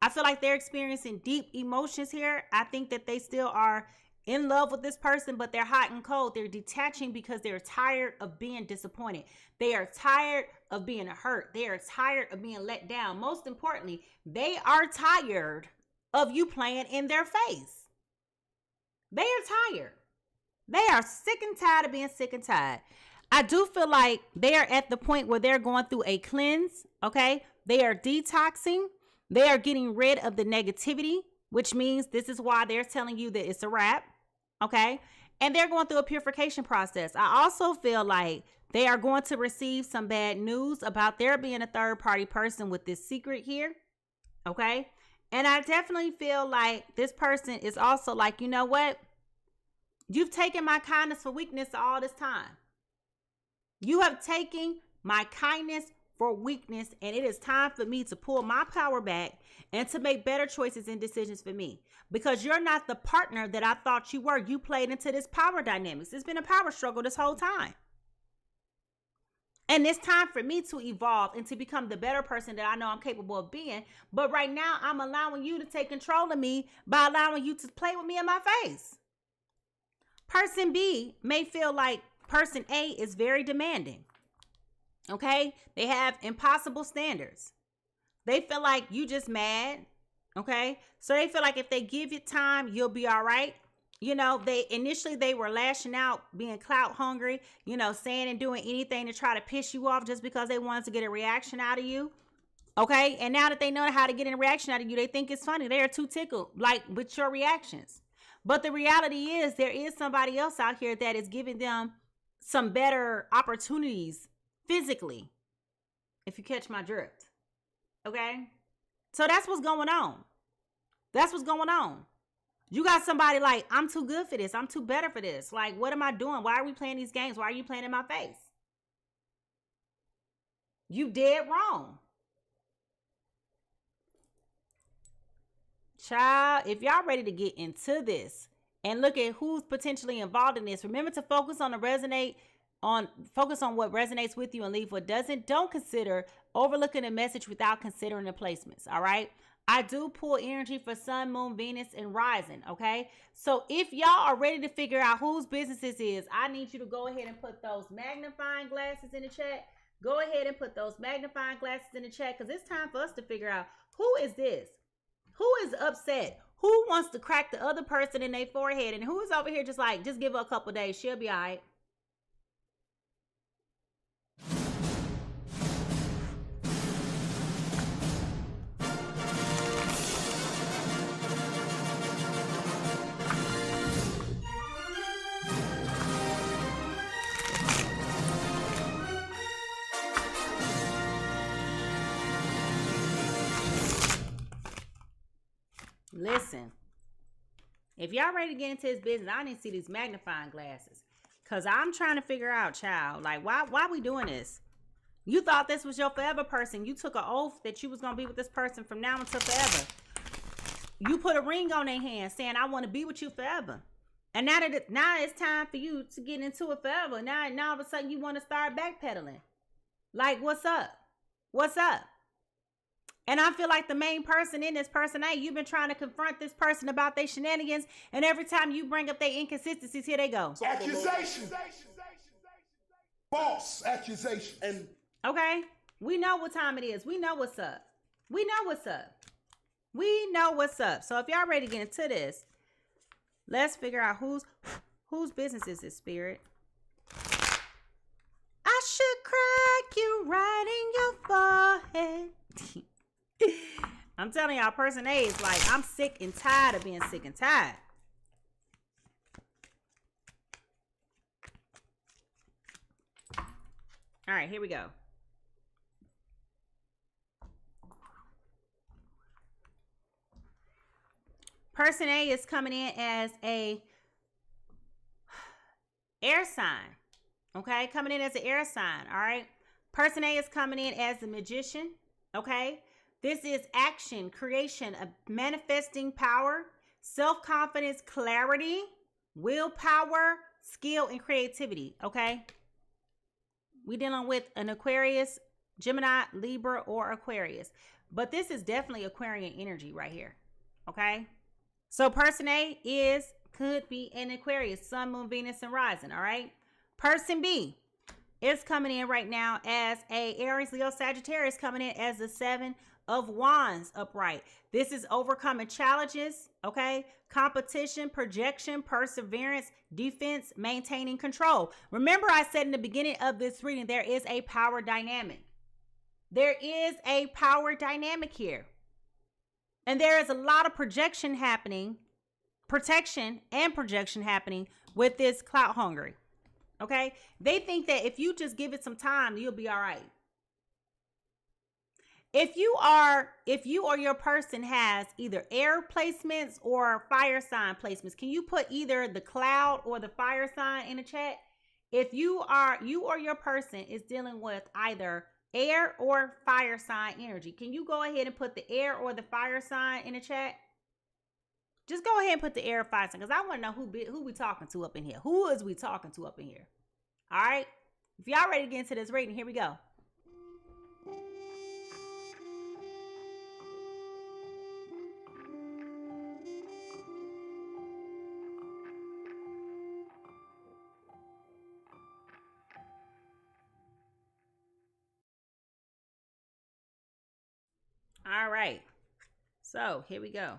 I feel like they're experiencing deep emotions here. I think that they still are in love with this person, but they're hot and cold. They're detaching because they're tired of being disappointed. They are tired of being hurt. They are tired of being let down. Most importantly, they are tired of you playing in their face. They are tired. They are sick and tired of being sick and tired. I do feel like they are at the point where they're going through a cleanse, okay? They are detoxing. They are getting rid of the negativity, which means this is why they're telling you that it's a wrap, okay? And they're going through a purification process. I also feel like they are going to receive some bad news about there being a third-party person with this secret here, okay? And I definitely feel like this person is also like, you know what? You've taken my kindness for weakness all this time. You have taken my kindness for weakness, and it is time for me to pull my power back and to make better choices and decisions for me, because you're not the partner that I thought you were. You played into this power dynamics. It's been a power struggle this whole time. And it's time for me to evolve and to become the better person that I know I'm capable of being. But right now, I'm allowing you to take control of me by allowing you to play with me in my face. Person B may feel like person A is very demanding. Okay? They have impossible standards. They feel like you just mad. Okay? So they feel like if they give you time, you'll be all right. You know, they were lashing out, being clout hungry, you know, saying and doing anything to try to piss you off just because they wanted to get a reaction out of you. Okay? And now that they know how to get a reaction out of you, they think it's funny. They are too tickled, like, with your reactions. But the reality is there is somebody else out here that is giving them some better opportunities physically, if you catch my drift. Okay? So that's what's going on. That's what's going on. You got somebody like, I'm too good for this. I'm too better for this. Like, what am I doing? Why are we playing these games? Why are you playing in my face? You dead wrong. Child, if y'all ready to get into this and look at who's potentially involved in this, remember to focus on what resonates with you and leave what doesn't. Don't consider overlooking the message without considering the placements. All right. I do pull energy for Sun, Moon, Venus, and Rising. Okay. So if y'all are ready to figure out whose business this is, I need you to go ahead and put those magnifying glasses in the chat. Go ahead and put those magnifying glasses in the chat, because it's time for us to figure out who is this? Who is upset? Who wants to crack the other person in their forehead? And who is over here just like, just give her a couple days. She'll be all right. Listen, if y'all ready to get into this business, I need to see these magnifying glasses. Because I'm trying to figure out, child, like, why we doing this? You thought this was your forever person. You took an oath that you was going to be with this person from now until forever. You put a ring on their hand saying, I want to be with you forever. And now it's time for you to get into it forever. Now all of a sudden you want to start backpedaling. Like, what's up? What's up? And I feel like the main person in this person, hey, you've been trying to confront this person about their shenanigans. And every time you bring up their inconsistencies, here they go. Accusation. False accusation. And okay, we know what time it is. We know what's up. We know what's up. We know what's up. So if y'all ready to get into this, let's figure out whose business is this, Spirit. I should crack you right in your forehead. I'm telling y'all, person A is like, I'm sick and tired of being sick and tired. All right, here we go. Person A is coming in as a air sign. Okay, coming in as an air sign. All right. Person A is coming in as a magician. Okay. This is action, creation, of manifesting power, self-confidence, clarity, willpower, skill, and creativity. Okay. We're dealing with an Aquarius, Gemini, Libra, or Aquarius. But this is definitely Aquarian energy right here. Okay. So person A could be an Aquarius, Sun, Moon, Venus, and Rising. All right. Person B is coming in right now as a Aries, Leo, Sagittarius, coming in as the 7 of Wands upright. This is overcoming challenges, okay? Competition, projection, perseverance, defense, maintaining control. Remember, I said in the beginning of this reading, there is a power dynamic. There is a power dynamic here. And there is a lot of protection and projection happening with this clout hungry. Okay? They think that if you just give it some time, you'll be all right. If you or your person has either air placements or fire sign placements, can you put either the cloud or the fire sign in the chat? If you or your person is dealing with either air or fire sign energy, can you go ahead and put the air or the fire sign in the chat? Just go ahead and put the air or fire sign, because I want to know who we talking to up in here. Who is we talking to up in here? All right. If y'all ready to get into this reading, here we go. All right. So here we go.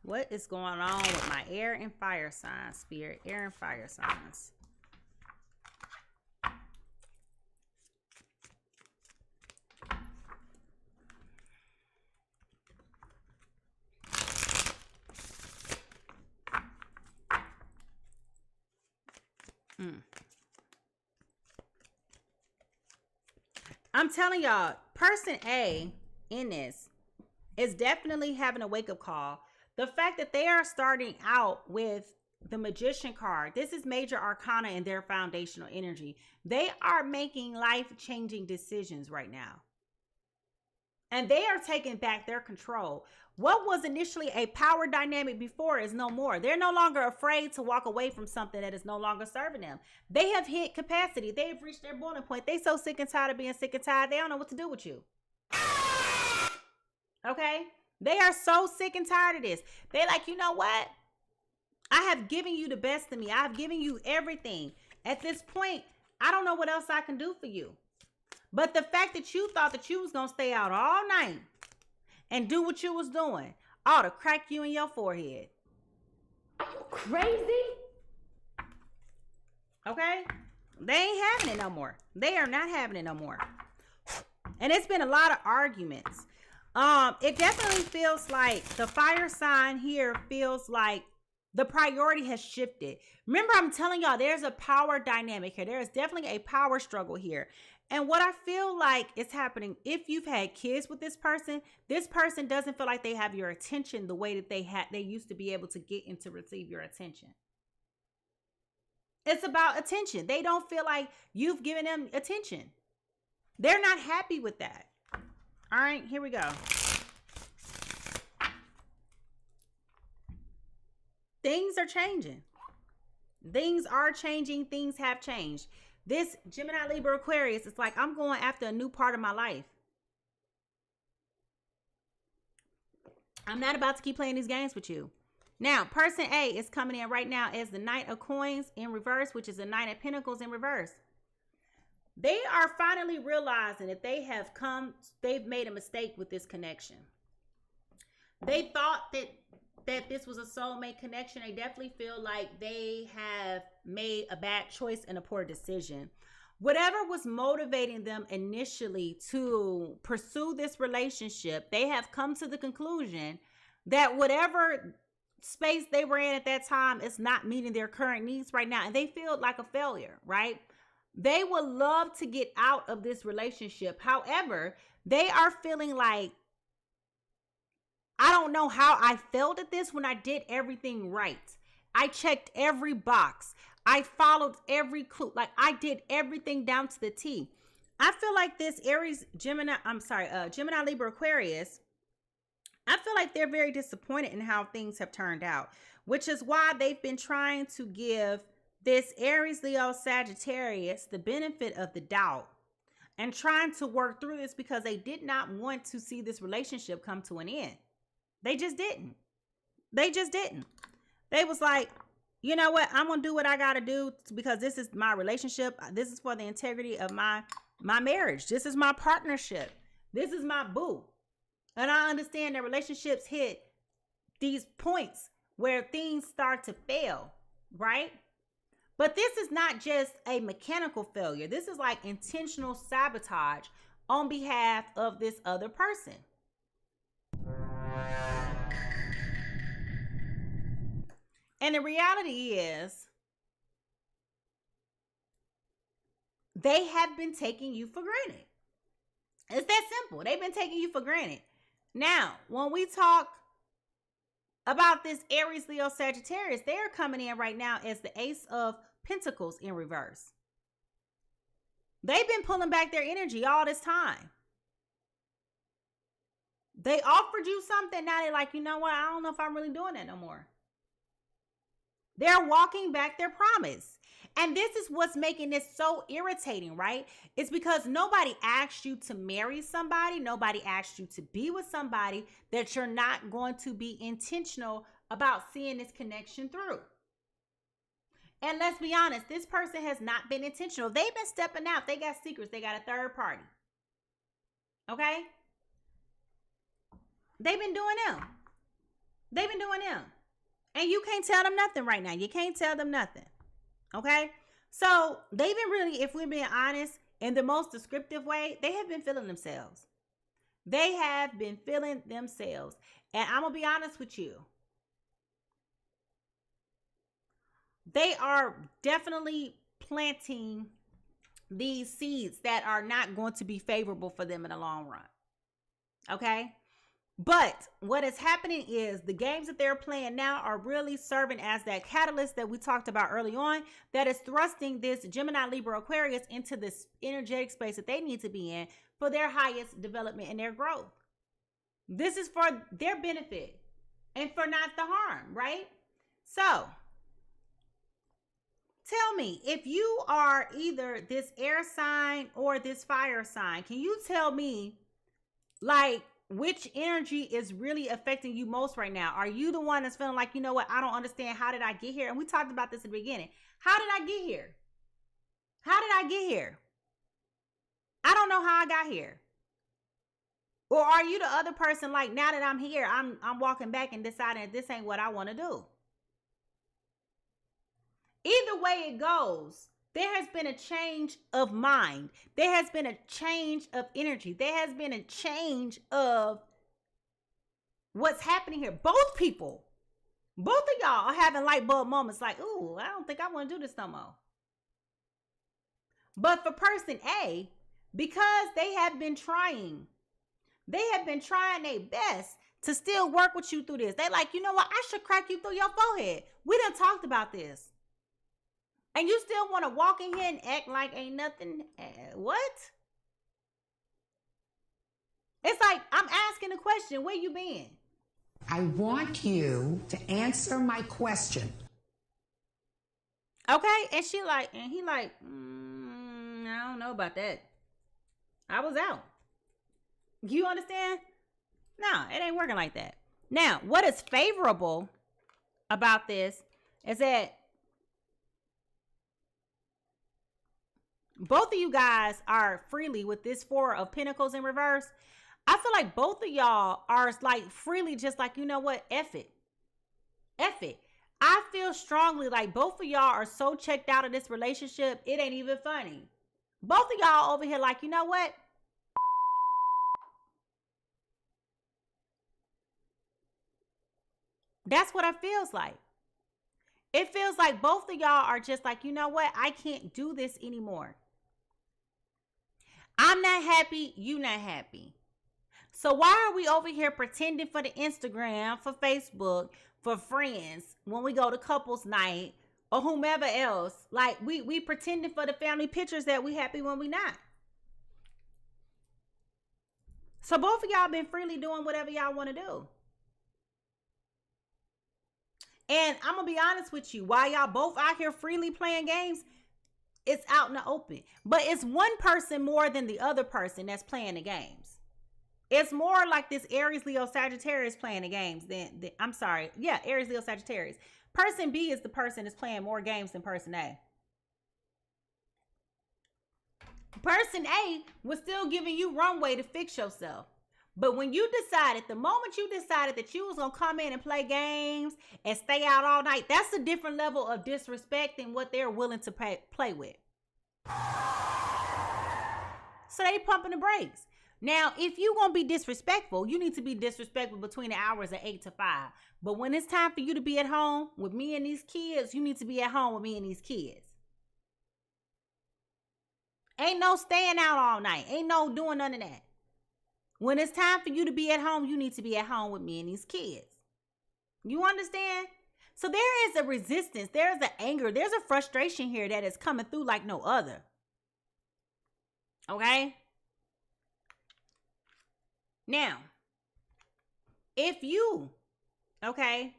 What is going on with my air and fire signs, Spirit? Air and fire signs. I'm telling y'all, person A in this is definitely having a wake-up call. The fact that they are starting out with the Magician card, this is major arcana in their foundational energy. They are making life-changing decisions right now. And they are taking back their control. What was initially a power dynamic before is no more. They're no longer afraid to walk away from something that is no longer serving them. They have hit capacity. They have reached their boiling point. They so sick and tired of being sick and tired, they don't know what to do with you. Okay? They are so sick and tired of this. They like, you know what? I have given you the best of me. I have given you everything. At this point, I don't know what else I can do for you. But the fact that you thought that you was going to stay out all night and do what you was doing ought to crack you in your forehead. Are you crazy? Okay? They ain't having it no more. They are not having it no more. And it's been a lot of arguments. It definitely feels like the fire sign here feels like The priority has shifted. Remember, I'm telling y'all, there's a power dynamic here. There is definitely a power struggle here. And what I feel like is happening, if you've had kids with this person doesn't feel like they have your attention the way that they used to be able to get and to receive your attention. It's about attention. They don't feel like you've given them attention. They're not happy with that. All right, here we go. Things are changing. Things are changing. Things have changed. This Gemini, Libra, Aquarius, it's like I'm going after a new part of my life. I'm not about to keep playing these games with you. Now, person A is coming in right now as the Knight of Coins in reverse, which is the Knight of Pentacles in reverse. They are finally realizing that they've made a mistake with this connection. They thought that this was a soulmate connection. They definitely feel like they have made a bad choice and a poor decision. Whatever was motivating them initially to pursue this relationship, they have come to the conclusion that whatever space they were in at that time is not meeting their current needs right now. And they feel like a failure, right? They would love to get out of this relationship. However, they are feeling like, I don't know how I felt at this when I did everything right. I checked every box. I followed every clue. Like I did everything down to the T. I feel like this Gemini, Libra, Aquarius, I feel like they're very disappointed in how things have turned out, which is why they've been trying to give this Aries, Leo, Sagittarius the benefit of the doubt and trying to work through this because they did not want to see this relationship come to an end. They just didn't. They was like, you know what? I'm going to do what I got to do because this is my relationship. This is for the integrity of my marriage. This is my partnership. This is my boo. And I understand that relationships hit these points where things start to fail, right? But this is not just a mechanical failure. This is like intentional sabotage on behalf of this other person. And the reality is, they have been taking you for granted. It's that simple. They've been taking you for granted. Now, when we talk about this Aries, Leo, Sagittarius, they're coming in right now as the Ace of Pentacles in reverse. They've been pulling back their energy all this time. They offered you something. Now they're like, you know what? I don't know if I'm really doing that no more. They're walking back their promise. And this is what's making this so irritating, right? It's because nobody asked you to marry somebody. Nobody asked you to be with somebody that you're not going to be intentional about seeing this connection through. And let's be honest, this person has not been intentional. They've been stepping out. They got secrets. They got a third party. Okay? They've been doing them. They've been doing them. And you can't tell them nothing right now. You can't tell them nothing. Okay? So they've been really, if we're being honest, in the most descriptive way, they have been feeling themselves. They have been feeling themselves. And I'm going to be honest with you. They are definitely planting these seeds that are not going to be favorable for them in the long run. Okay? But what is happening is the games that they're playing now are really serving as that catalyst that we talked about early on that is thrusting this Gemini, Libra, Aquarius into this energetic space that they need to be in for their highest development and their growth. This is for their benefit and for not the harm, right? So tell me, if you are either this air sign or this fire sign, can you tell me, like, which energy is really affecting you most right now? Are you the one that's feeling like, you know what, I don't understand, how did I get here? And we talked about this at the beginning. How did I get here? How did I get here? I don't know how I got here. Or are you the other person, like, now that I'm here, I'm walking back and deciding that this ain't what I want to do? Either way it goes, there has been a change of mind. There has been a change of energy. There has been a change of what's happening here. Both people Both of y'all are having light bulb moments like, ooh, I don't think I want to do this no more. But for person A, because they have been trying their best to still work with you through this. They like, you know what? I should crack you through your forehead. We done talked about this. And you still want to walk in here and act like ain't nothing. What? It's like, I'm asking a question. Where you been? I want you to answer my question. Okay. And he like, I don't know about that. I was out. You understand? No, it ain't working like that. Now, what is favorable about this is that both of you guys are freely with this Four of Pentacles in reverse. I feel like both of y'all are like freely just like, you know what? F it. F it. I feel strongly like both of y'all are so checked out of this relationship, it ain't even funny. Both of y'all over here like, you know what? That's what it feels like. It feels like both of y'all are just like, you know what? I can't do this anymore. I'm not happy. You not happy. So why are we over here pretending for the Instagram, for Facebook, for friends, when we go to couples night or whomever else? Like we pretending for the family pictures that we happy when we not. So both of y'all been freely doing whatever y'all want to do. And I'm going to be honest with you. While y'all both out here freely playing games, it's out in the open. But it's one person more than the other person that's playing the games. It's more like this Aries, Leo, Sagittarius playing the games than I'm sorry. Yeah, Aries, Leo, Sagittarius. Person B is the person that's playing more games than person A. Person A was still giving you runway to fix yourself. But when you decided, the moment you decided that you was going to come in and play games and stay out all night, that's a different level of disrespect than what they're willing to play with. So they pumping the brakes. Now, if you going to be disrespectful, you need to be disrespectful between the hours of 8 to 5. But when it's time for you to be at home with me and these kids, you need to be at home with me and these kids. Ain't no staying out all night. Ain't no doing none of that. When it's time for you to be at home, you need to be at home with me and these kids. You understand? So there is a resistance. There's an anger. There's a frustration here that is coming through like no other. Okay? Now, if you, okay,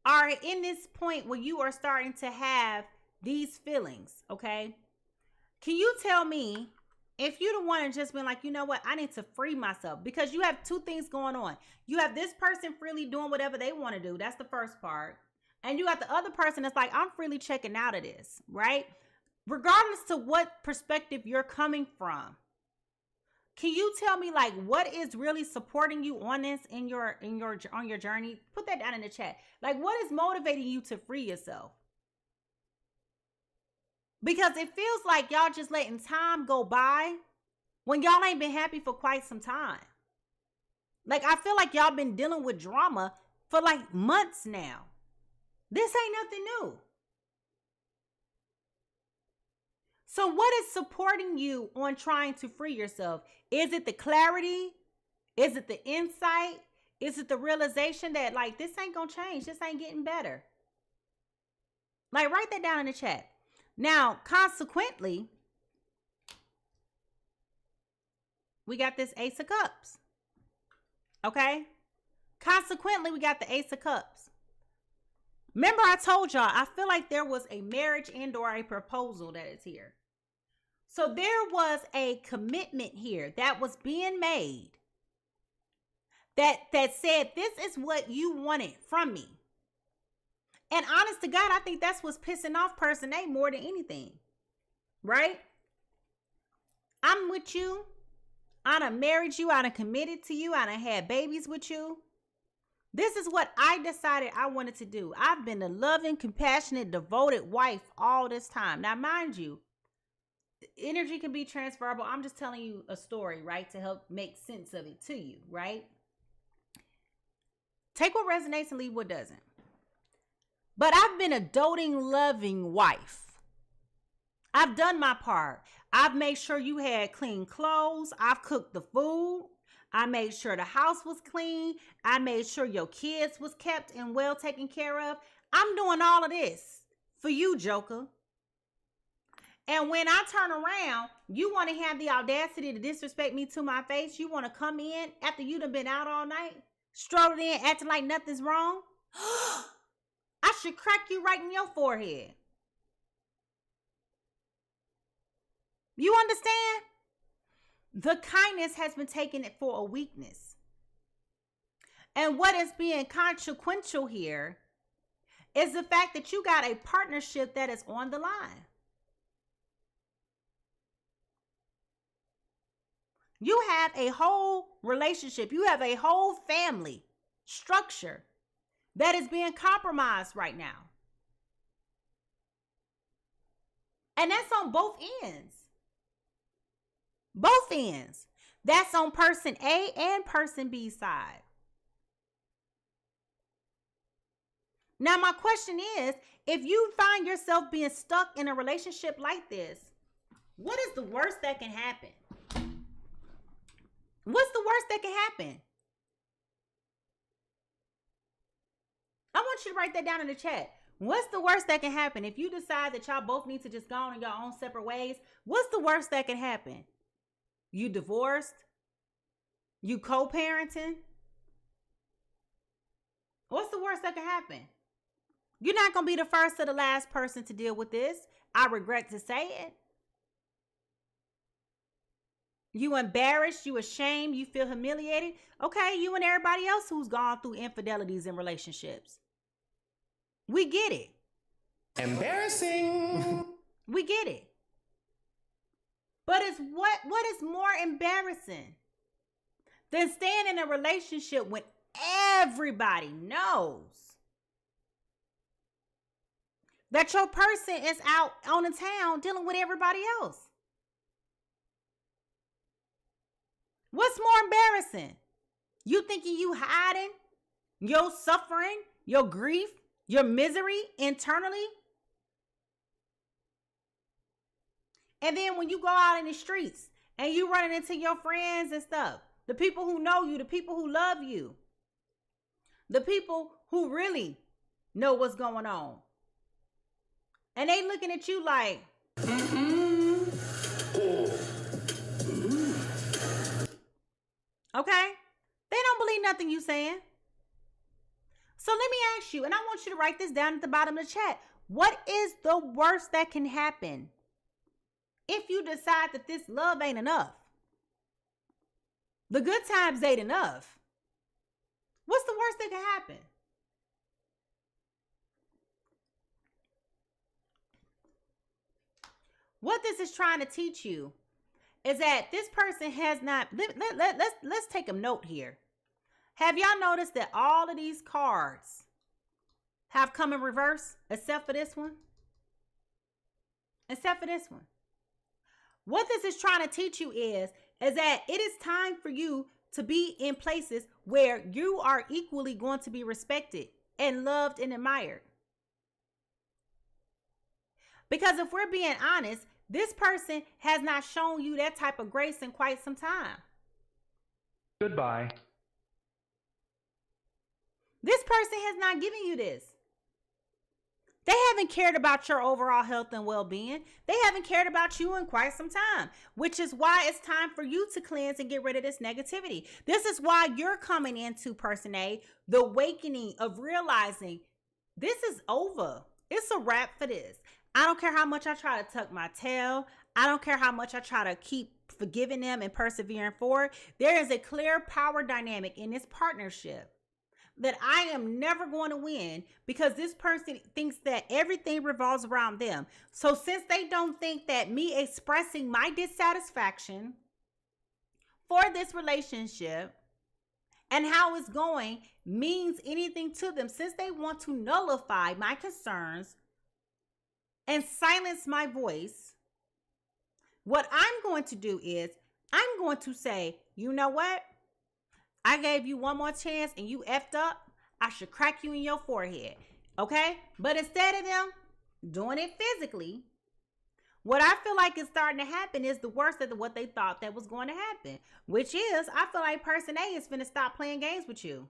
are in this point where you are starting to have these feelings, okay, can you tell me if you the one and just been like, you know what, I need to free myself? Because you have two things going on. You have this person freely doing whatever they want to do. That's the first part. And you got the other person that's like, I'm freely checking out of this, right? Regardless to what perspective you're coming from. Can you tell me like what is really supporting you on this on your journey? Put that down in the chat. Like what is motivating you to free yourself? Because it feels like y'all just letting time go by when y'all ain't been happy for quite some time. Like, I feel like y'all been dealing with drama for like months now. This ain't nothing new. So what is supporting you on trying to free yourself? Is it the clarity? Is it the insight? Is it the realization that like, this ain't gonna change. This ain't getting better? Like, write that down in the chat. Now, consequently, we got this Ace of Cups. Okay? Consequently, we got the Ace of Cups. Remember I told y'all, I feel like there was a marriage and or a proposal that is here. So there was a commitment here that was being made that said, this is what you wanted from me. And honest to God, I think that's what's pissing off person A more than anything. Right? I'm with you. I done married you. I done committed to you. I done had babies with you. This is what I decided I wanted to do. I've been a loving, compassionate, devoted wife all this time. Now, mind you, energy can be transferable. I'm just telling you a story, right? To help make sense of it to you, right? Take what resonates and leave what doesn't. But I've been a doting, loving wife. I've done my part. I've made sure you had clean clothes. I've cooked the food. I made sure the house was clean. I made sure your kids was kept and well taken care of. I'm doing all of this for you, Joker. And when I turn around, you want to have the audacity to disrespect me to my face? You want to come in after you done been out all night, strolling in, acting like nothing's wrong? I should crack you right in your forehead. You understand? The kindness has been taken for a weakness. And what is being consequential here is the fact that you got a partnership that is on the line. You have a whole relationship. You have a whole family structure that is being compromised right now. And that's on both ends. Both ends. That's on person A and person B side. Now, my question is, if you find yourself being stuck in a relationship like this, what is the worst that can happen? What's the worst that can happen? I want you to write that down in the chat. What's the worst that can happen? If you decide that y'all both need to just go on in your own separate ways, what's the worst that can happen? You divorced? You co-parenting? What's the worst that can happen? You're not going to be the first or the last person to deal with this. I regret to say it. You embarrassed, you ashamed, you feel humiliated. Okay, you and everybody else who's gone through infidelities in relationships. We get it. Embarrassing. We get it. But it's what is more embarrassing than staying in a relationship when everybody knows that your person is out on the town dealing with everybody else? What's more embarrassing? You thinking you hiding your suffering, your grief, your misery internally? And then when you go out in the streets and you running into your friends and stuff, the people who know you, the people who love you, the people who really know what's going on, and they looking at you like, okay? They don't believe nothing you saying. So let me ask you, and I want you to write this down at the bottom of the chat. What is the worst that can happen if you decide that this love ain't enough? The good times ain't enough. What's the worst that can happen? What this is trying to teach you is that this person has not, let's take a note here. Have y'all noticed that all of these cards have come in reverse except for this one? Except for this one. What this is trying to teach you is that it is time for you to be in places where you are equally going to be respected and loved and admired. Because if we're being honest, this person has not shown you that type of grace in quite some time. Goodbye. This person has not given you this. They haven't cared about your overall health and well-being. They haven't cared about you in quite some time, which is why it's time for you to cleanse and get rid of this negativity. This is why you're coming into person A, the awakening of realizing this is over. It's a wrap for this. I don't care how much I try to tuck my tail. I don't care how much I try to keep forgiving them and persevering forward. There is a clear power dynamic in this partnership that I am never going to win because this person thinks that everything revolves around them. So since they don't think that me expressing my dissatisfaction for this relationship and how it's going means anything to them, since they want to nullify my concerns and silence my voice, what I'm going to do is I'm going to say, you know what? I gave you one more chance and you effed up. I should crack you in your forehead. Okay? But instead of them doing it physically, what I feel like is starting to happen is the worst of what they thought that was going to happen, which is I feel like person A is finna stop playing games with you.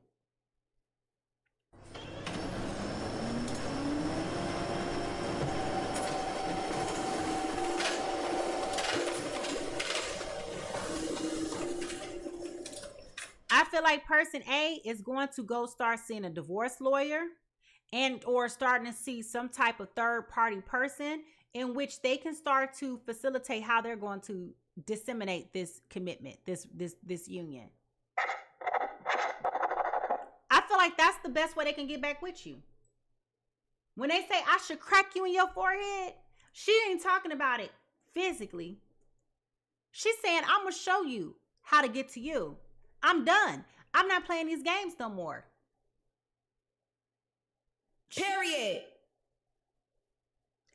I feel like person A is going to go start seeing a divorce lawyer and or starting to see some type of third party person in which they can start to facilitate how they're going to disseminate this commitment, this union. I feel like that's the best way they can get back with you. When they say I should crack you in your forehead, she ain't talking about it physically. She's saying I'm going to show you how to get to you. I'm done. I'm not playing these games no more. Period.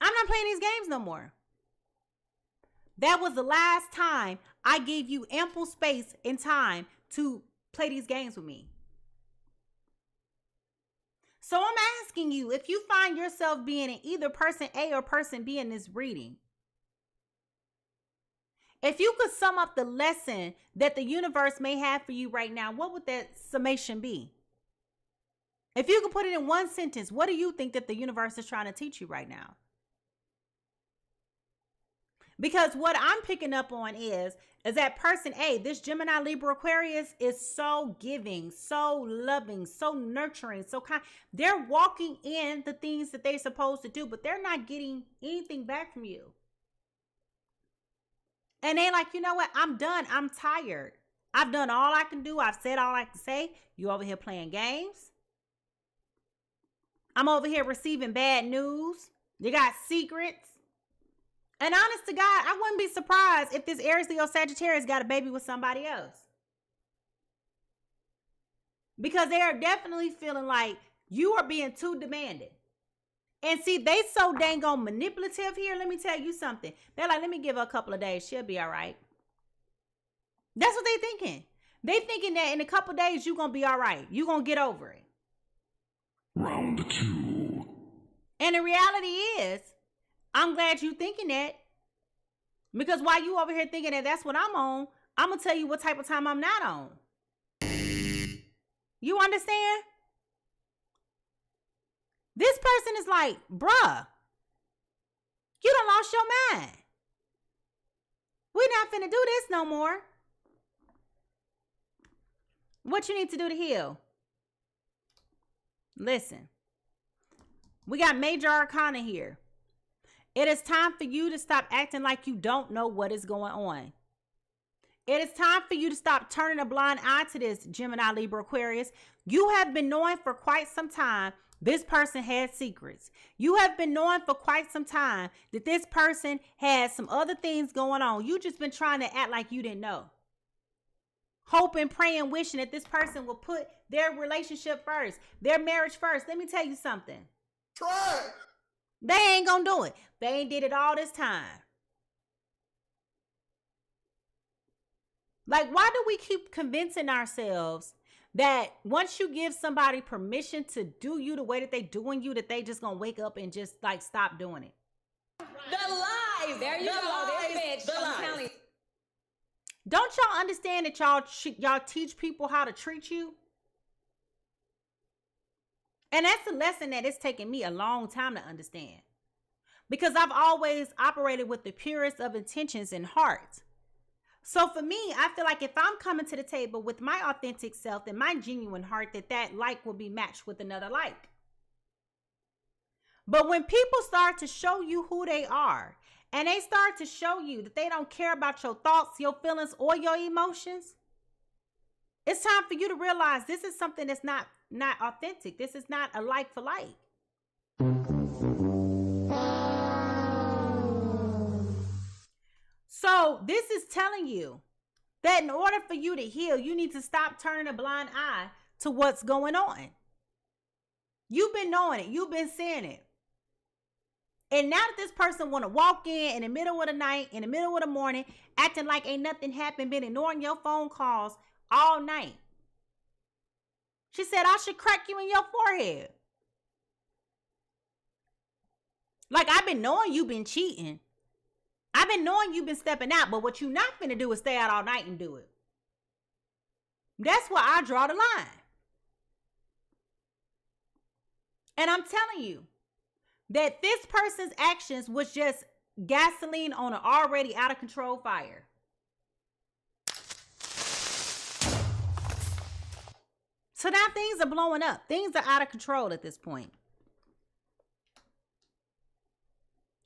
I'm not playing these games no more. That was the last time I gave you ample space and time to play these games with me. So I'm asking you, if you find yourself being in either person A or person B in this reading, if you could sum up the lesson that the universe may have for you right now, what would that summation be? If you could put it in one sentence, what do you think that the universe is trying to teach you right now? Because what I'm picking up on is that person A, this Gemini, Libra, Aquarius, is so giving, so loving, so nurturing, so kind. They're walking in the things that they're supposed to do, but they're not getting anything back from you. And they're like, you know what? I'm done. I'm tired. I've done all I can do. I've said all I can say. You over here playing games. I'm over here receiving bad news. You got secrets. And honest to God, I wouldn't be surprised if this Aries, Leo, Sagittarius got a baby with somebody else. Because they are definitely feeling like you are being too demanding. And see, they so dang on manipulative here. Let me tell you something. They're like, let me give her a couple of days. She'll be all right. That's what they thinking. They thinking that in a couple of days, you're going to be all right. You're going to get over it. Round 2. And the reality is, I'm glad you thinking that. Because while you over here thinking that that's what I'm on, I'm going to tell you what type of time I'm not on. You understand? This person is like, bruh, you done lost your mind. We're not finna do this no more. What you need to do to heal? Listen, we got major arcana here. It is time for you to stop acting like you don't know what is going on. It is time for you to stop turning a blind eye to this, Gemini, Libra, Aquarius. You have been knowing for quite some time this person has secrets. You have been knowing for quite some time that this person has some other things going on. You just been trying to act like you didn't know. Hoping, praying, wishing that this person will put their relationship first, their marriage first. Let me tell you something. Try. They ain't gonna do it. They ain't did it all this time. Like, why do we keep convincing ourselves that once you give somebody permission to do you the way that they doing you, that they just gonna wake up and just like stop doing it? The lies. There you go. This bitch. I'm telling you. Don't y'all understand that y'all teach people how to treat you? And that's a lesson that it's taken me a long time to understand. Because I've always operated with the purest of intentions in heart. So for me, I feel like if I'm coming to the table with my authentic self and my genuine heart, that like will be matched with another like. But when people start to show you who they are, and they start to show you that they don't care about your thoughts, your feelings, or your emotions, it's time for you to realize this is something that's not authentic. This is not a like for like. So this is telling you that in order for you to heal, you need to stop turning a blind eye to what's going on. You've been knowing it. You've been seeing it. And now that this person want to walk in the middle of the night, in the middle of the morning, acting like ain't nothing happened, been ignoring your phone calls all night. She said, I should crack you in your forehead. Like, I've been knowing you've been cheating. I've been knowing you've been stepping out, but what you not finna do is stay out all night and do it. That's where I draw the line. And I'm telling you that this person's actions was just gasoline on an already out of control fire. So now things are blowing up. Things are out of control at this point.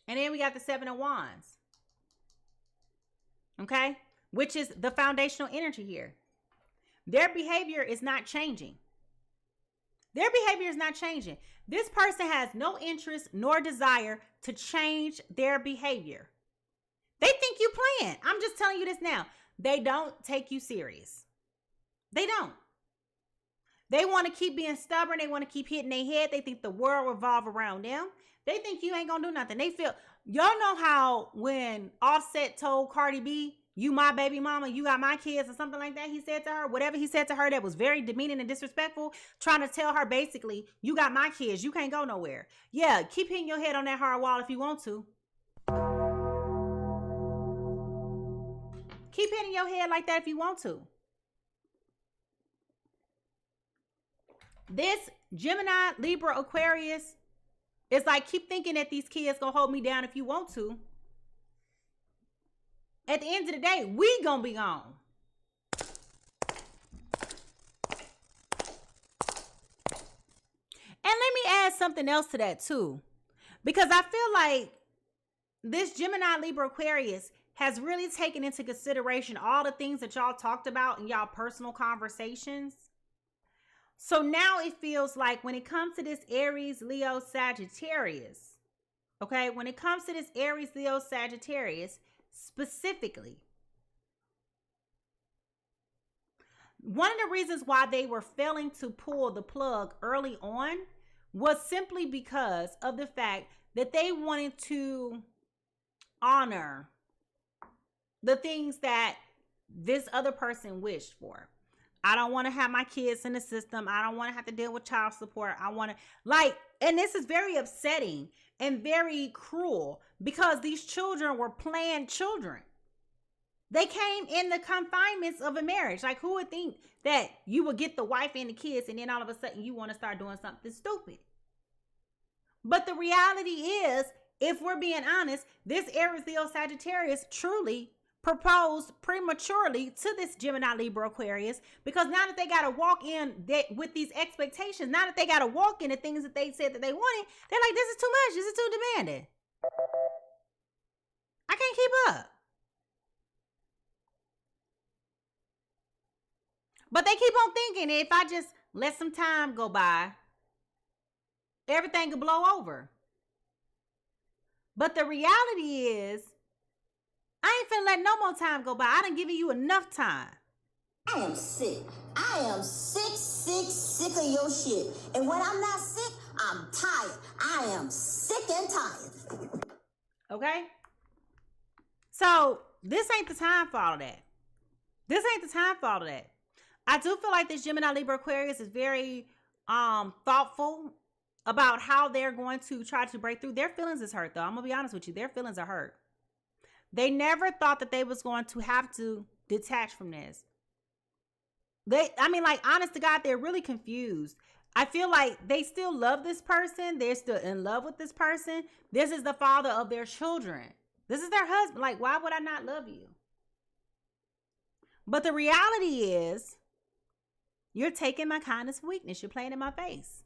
And then we got the 7 of Wands. Okay? Which is the foundational energy here. Their behavior is not changing. Their behavior is not changing. This person has no interest nor desire to change their behavior. They think you playing. I'm just telling you this now. They don't take you serious. They don't. They want to keep being stubborn. They want to keep hitting their head. They think the world revolves around them. They think you ain't going to do nothing. They feel, y'all know how when Offset told Cardi B, you my baby mama, you got my kids, or something like that, he said to her, whatever he said to her that was very demeaning and disrespectful, trying to tell her basically, you got my kids, you can't go nowhere. Yeah, keep hitting your head on that hard wall if you want to. Keep hitting your head like that if you want to. This Gemini, Libra, Aquarius, it's like, keep thinking that these kids gonna hold me down if you want to. At the end of the day, we gonna be gone. And let me add something else to that too. Because I feel like this Gemini, Libra, Aquarius has really taken into consideration all the things that y'all talked about in y'all personal conversations. So now it feels like when it comes to this Aries, Leo, Sagittarius, okay, when it comes to this Aries, Leo, Sagittarius, specifically, one of the reasons why they were failing to pull the plug early on was simply because of the fact that they wanted to honor the things that this other person wished for. I don't want to have my kids in the system. I don't want to have to deal with child support. I want to, like, and this is very upsetting and very cruel because these children were planned children. They came in the confinements of a marriage. Like, who would think that you would get the wife and the kids and then all of a sudden you want to start doing something stupid? But the reality is, if we're being honest, this Aries, Leo, Sagittarius truly proposed prematurely to this Gemini, Libra, Aquarius, because now that they got to walk in with these expectations, now that they got to walk in the things that they said that they wanted, they're like, this is too much. This is too demanding. I can't keep up. But they keep on thinking if I just let some time go by, everything could blow over. But the reality is, I ain't finna let no more time go by. I done given you enough time. I am sick. I am sick of your shit. And when I'm not sick, I'm tired. I am sick and tired. Okay? So, this ain't the time for all of that. This ain't the time for all of that. I do feel like this Gemini, Libra, Aquarius is very thoughtful about how they're going to try to break through. Their feelings is hurt, though. I'm going to be honest with you. Their feelings are hurt. They never thought that they was going to have to detach from this. Honest to God, they're really confused. I feel like they still love this person. They're still in love with this person. This is the father of their children. This is their husband. Like, why would I not love you? But the reality is, you're taking my kindness for weakness. You're playing in my face.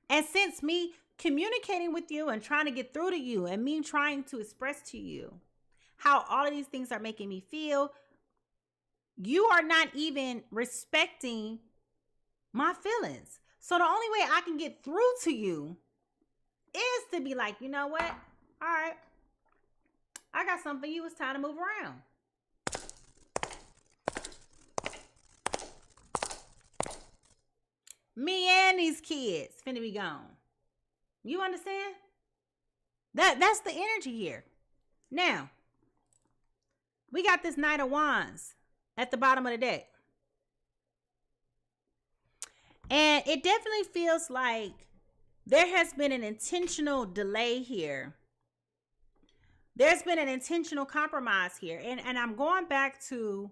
And since me communicating with you and trying to get through to you and me trying to express to you how all of these things are making me feel, you are not even respecting my feelings. So the only way I can get through to you is to be like, you know what? All right, I got something for you. It's time to move around. Me and these kids finna be gone. You understand? That's the energy here. Now, we got this Knight of Wands at the bottom of the deck. And it definitely feels like there has been an intentional delay here. There's been an intentional compromise here. And I'm going back to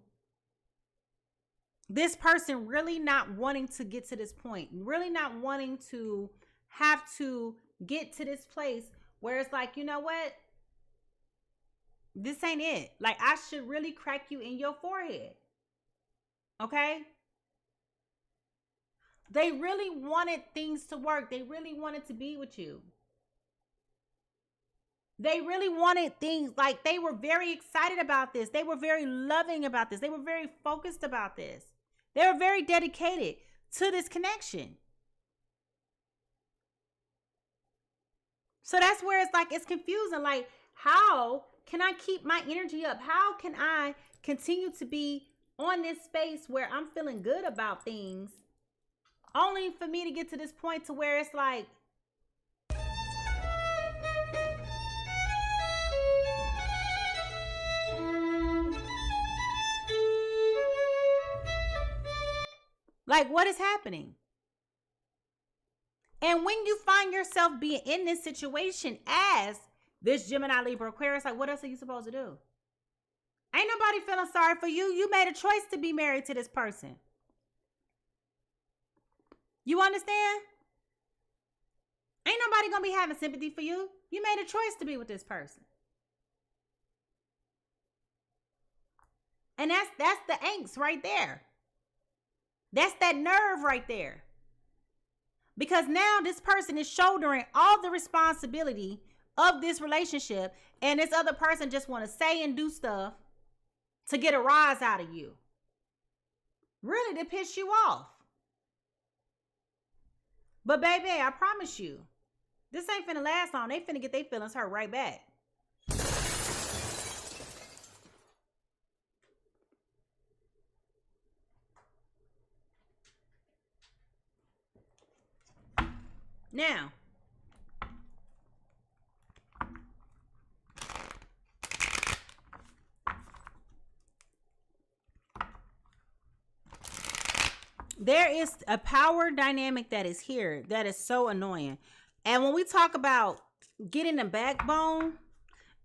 this person really not wanting to get to this point, really not wanting to have to get to this place where it's like, you know what? This ain't it. Like, I should really crack you in your forehead. Okay? They really wanted things to work. They really wanted to be with you. They really wanted things, like they were very excited about this. They were very loving about this. They were very focused about this. They were very dedicated to this connection. So that's where it's like, it's confusing. Like, how can I keep my energy up? How can I continue to be on this space where I'm feeling good about things, only for me to get to this point to where it's like, what is happening? And when you find yourself being in this situation as this Gemini, Libra, Aquarius, like, what else are you supposed to do? Ain't nobody feeling sorry for you. You made a choice to be married to this person. You understand? Ain't nobody gonna be having sympathy for you. You made a choice to be with this person. And that's the angst right there. That's that nerve right there. Because now this person is shouldering all the responsibility of this relationship, and this other person just want to say and do stuff to get a rise out of you. Really to piss you off. But baby, I promise you, this ain't finna last long. They finna get their feelings hurt right back. Now, there is a power dynamic that is here that is so annoying. And when we talk about getting a backbone,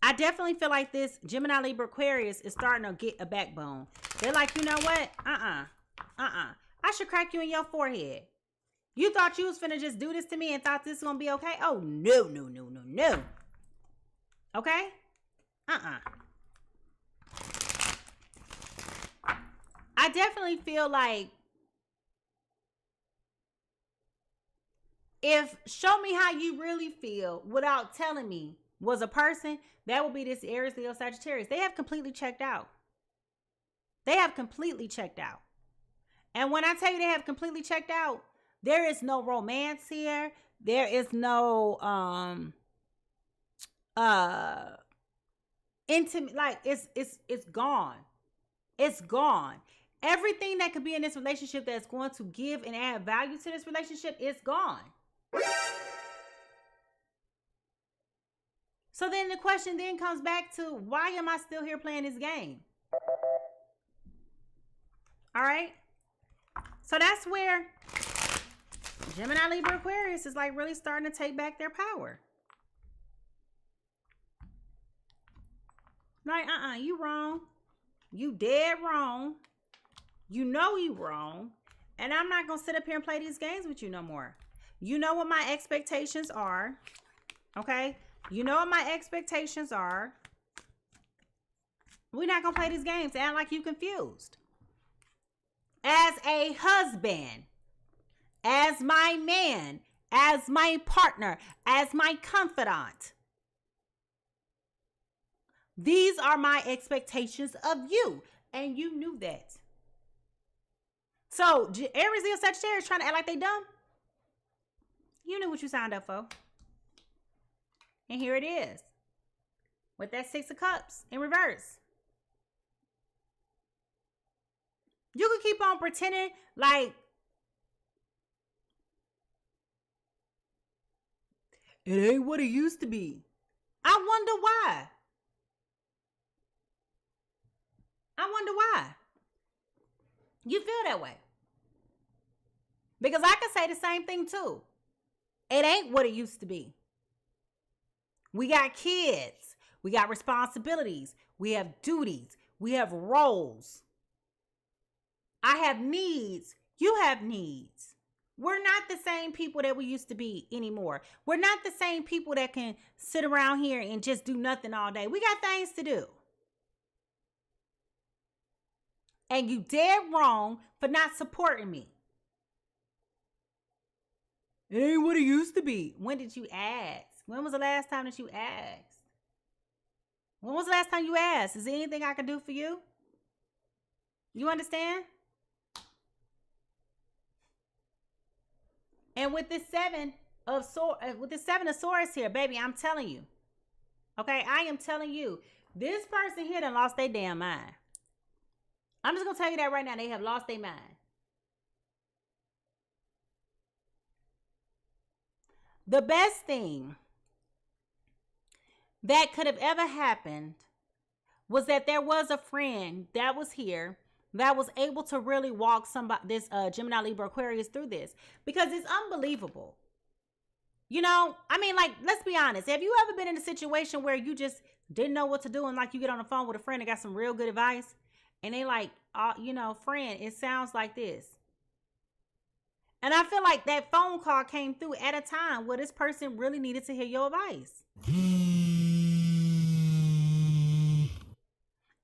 I definitely feel like this Gemini, Libra, Aquarius is starting to get a backbone. They're like, you know what? I should crack you in your forehead. You thought you was finna just do this to me and thought this was gonna be okay? Oh, no. Okay? I definitely feel like if show me how you really feel without telling me was a person, that would be this Aries, Leo, Sagittarius. They have completely checked out. They have completely checked out. And when I tell you they have completely checked out, there is no romance here. There is no intimate, like it's gone. It's gone. Everything that could be in this relationship that's going to give and add value to this relationship is gone. So then the question then comes back to, why am I still here playing this game? All right. So that's where Gemini, Libra, Aquarius is like really starting to take back their power. Like, you wrong. You dead wrong. You know you wrong. And I'm not going to sit up here and play these games with you no more. You know what my expectations are. Okay? You know what my expectations are. We're not going to play these games and act like you confused. As a husband, as my man, as my partner, as my confidant, these are my expectations of you. And you knew that. So, Aries, Leo, Sagittarius trying to act like they dumb. You knew what you signed up for. And here it is. With that 6 of Cups in reverse. You can keep on pretending like it ain't what it used to be. I wonder why. You feel that way. Because I can say the same thing too. It ain't what it used to be. We got kids. We got responsibilities. We have duties. We have roles. I have needs. You have needs. We're not the same people that we used to be anymore. We're not the same people that can sit around here and just do nothing all day. We got things to do. And you dead wrong for not supporting me. It ain't what it used to be. When did you ask? When was the last time that you asked? When was the last time you asked? Is there anything I can do for you? You understand? And with this seven of swords here, baby, I'm telling you. Okay, I am telling you. This person here done lost their damn mind. I'm just going to tell you that right now. They have lost their mind. The best thing that could have ever happened was that there was a friend that was here that was able to really walk this Gemini, Libra, Aquarius through this, because it's unbelievable. You know, I mean, like, let's be honest. Have you ever been in a situation where you just didn't know what to do, and like you get on the phone with a friend and got some real good advice, and they like, you know, friend, it sounds like this. And I feel like that phone call came through at a time where this person really needed to hear your advice.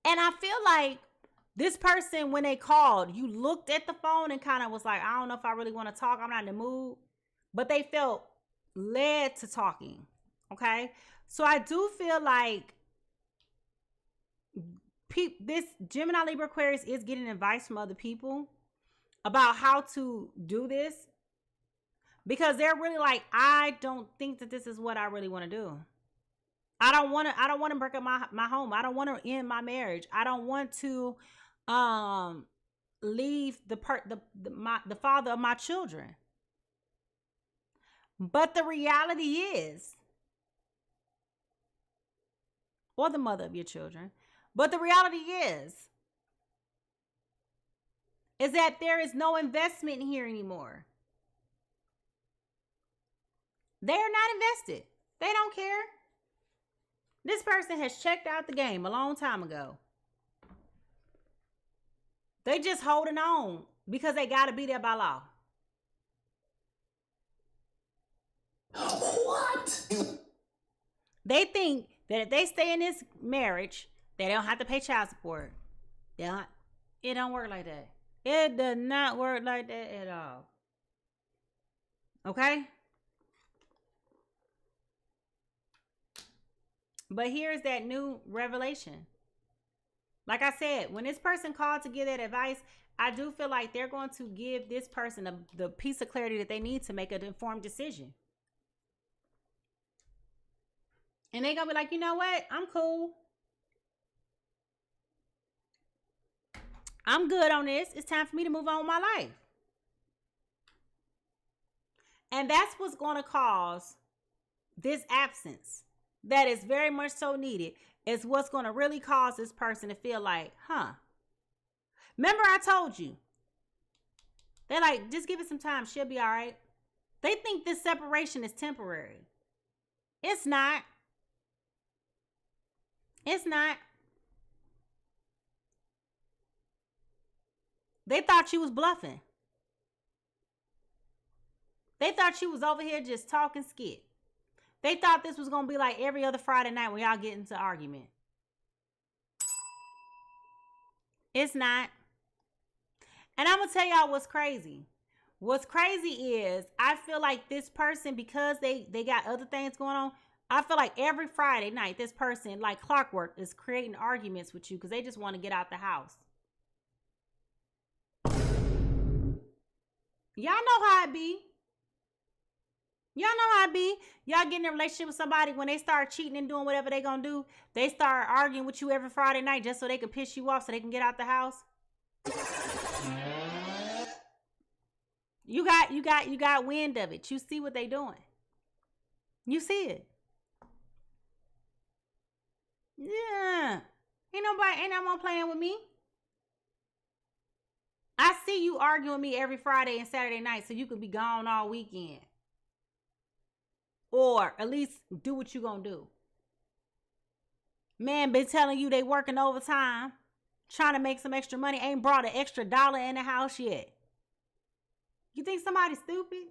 And I feel like this person, when they called, you looked at the phone and kind of was like, I don't know if I really want to talk. I'm not in the mood. But they felt led to talking. Okay? So I do feel like this Gemini, Libra, Aquarius is getting advice from other people about how to do this, because they're really like, I don't think that this is what I really want to do. I don't want to break up my home. I don't want to end my marriage. I don't want to leave the father of my children. But the reality is, or the mother of your children, but the reality is that there is no investment here anymore. They're not invested. They don't care. This person has checked out the game a long time ago. They just holding on because they got to be there by law. What? They think that if they stay in this marriage, they don't have to pay child support. It don't work like that. It does not work like that at all. Okay? But here's that new revelation. Like I said, when this person called to give that advice, I do feel like they're going to give this person the piece of clarity that they need to make an informed decision. And they're going to be like, you know what? I'm cool. I'm good on this. It's time for me to move on with my life. And that's what's going to cause this absence that is very much so needed. Is what's going to really cause this person to feel like, remember I told you. They're like, just give it some time. She'll be all right. They think this separation is temporary. It's not. It's not. They thought she was bluffing. They thought she was over here just talking skit. They thought this was going to be like every other Friday night when y'all get into argument. It's not. And I'm going to tell y'all what's crazy. What's crazy is I feel like this person, because they got other things going on, I feel like every Friday night, this person, like clockwork, is creating arguments with you because they just want to get out the house. Y'all know how it be. Y'all know how it be. Y'all get in a relationship with somebody, when they start cheating and doing whatever they gonna do, they start arguing with you every Friday night just so they can piss you off so they can get out the house. You got wind of it. You see what they doing. You see it. Yeah. Ain't no one playing with me. I see you arguing with me every Friday and Saturday night so you could be gone all weekend. Or at least do what you gonna do. Man been telling you they working overtime, trying to make some extra money, ain't brought an extra dollar in the house yet. You think somebody's stupid?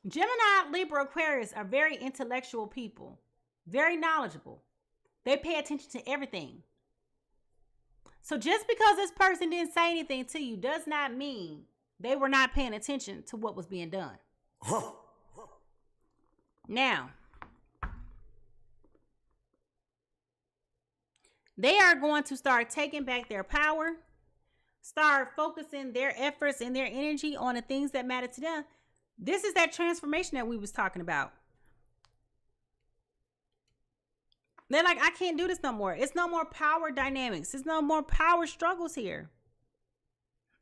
Gemini, Libra, Aquarius are very intellectual people, very knowledgeable. They pay attention to everything. So just because this person didn't say anything to you does not mean they were not paying attention to what was being done. Now, they are going to start taking back their power, start focusing their efforts and their energy on the things that matter to them. This is that transformation that we was talking about. They're like, I can't do this no more. It's no more power dynamics. It's no more power struggles here.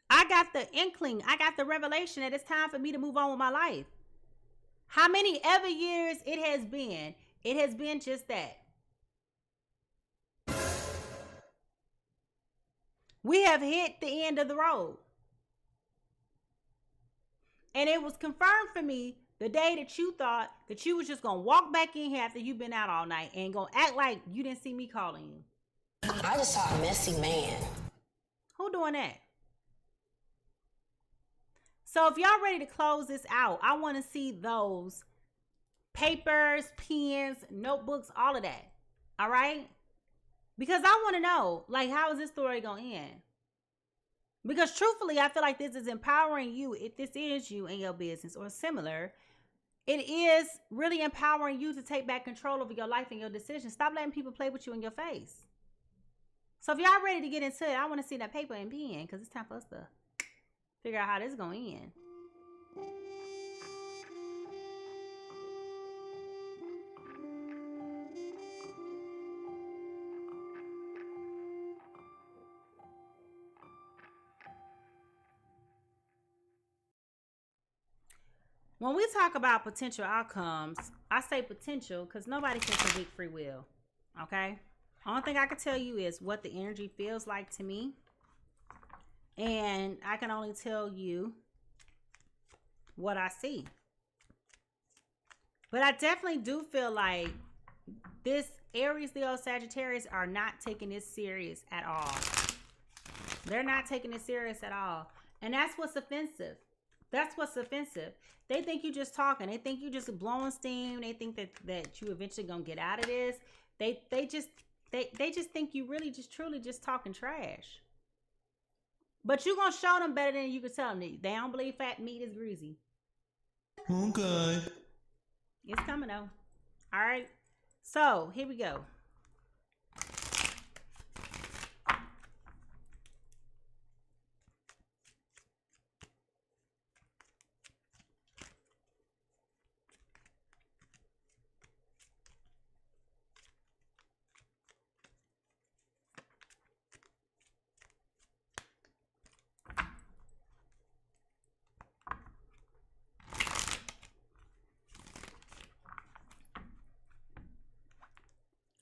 I got the inkling. I got the revelation that it's time for me to move on with my life. How many ever years it has been just that. We have hit the end of the road. And it was confirmed for me the day that you thought that you was just going to walk back in here after you've been out all night and going to act like you didn't see me calling you. I just saw a messy man. Who doing that? So if y'all ready to close this out, I want to see those papers, pens, notebooks, all of that. All right? Because I want to know, like, how is this story going to end? Because truthfully, I feel like this is empowering you. If this is you in your business or similar, it is really empowering you to take back control over your life and your decisions. Stop letting people play with you in your face. So if y'all ready to get into it, I want to see that paper and pen because it's time for us to figure out how this is going to end. When we talk about potential outcomes, I say potential because nobody can predict free will. Okay? Only thing I can tell you is what the energy feels like to me. And I can only tell you what I see. But I definitely do feel like this Aries, Leo, Sagittarius are not taking this serious at all. They're not taking it serious at all. And that's what's offensive. That's what's offensive. They think you just talking. They think you just blowing steam. They think that you eventually gonna get out of this. They just think you really just truly just talking trash. But you gonna show them better than you can tell them. They don't believe fat meat is greasy. Okay. It's coming though. All right. So here we go.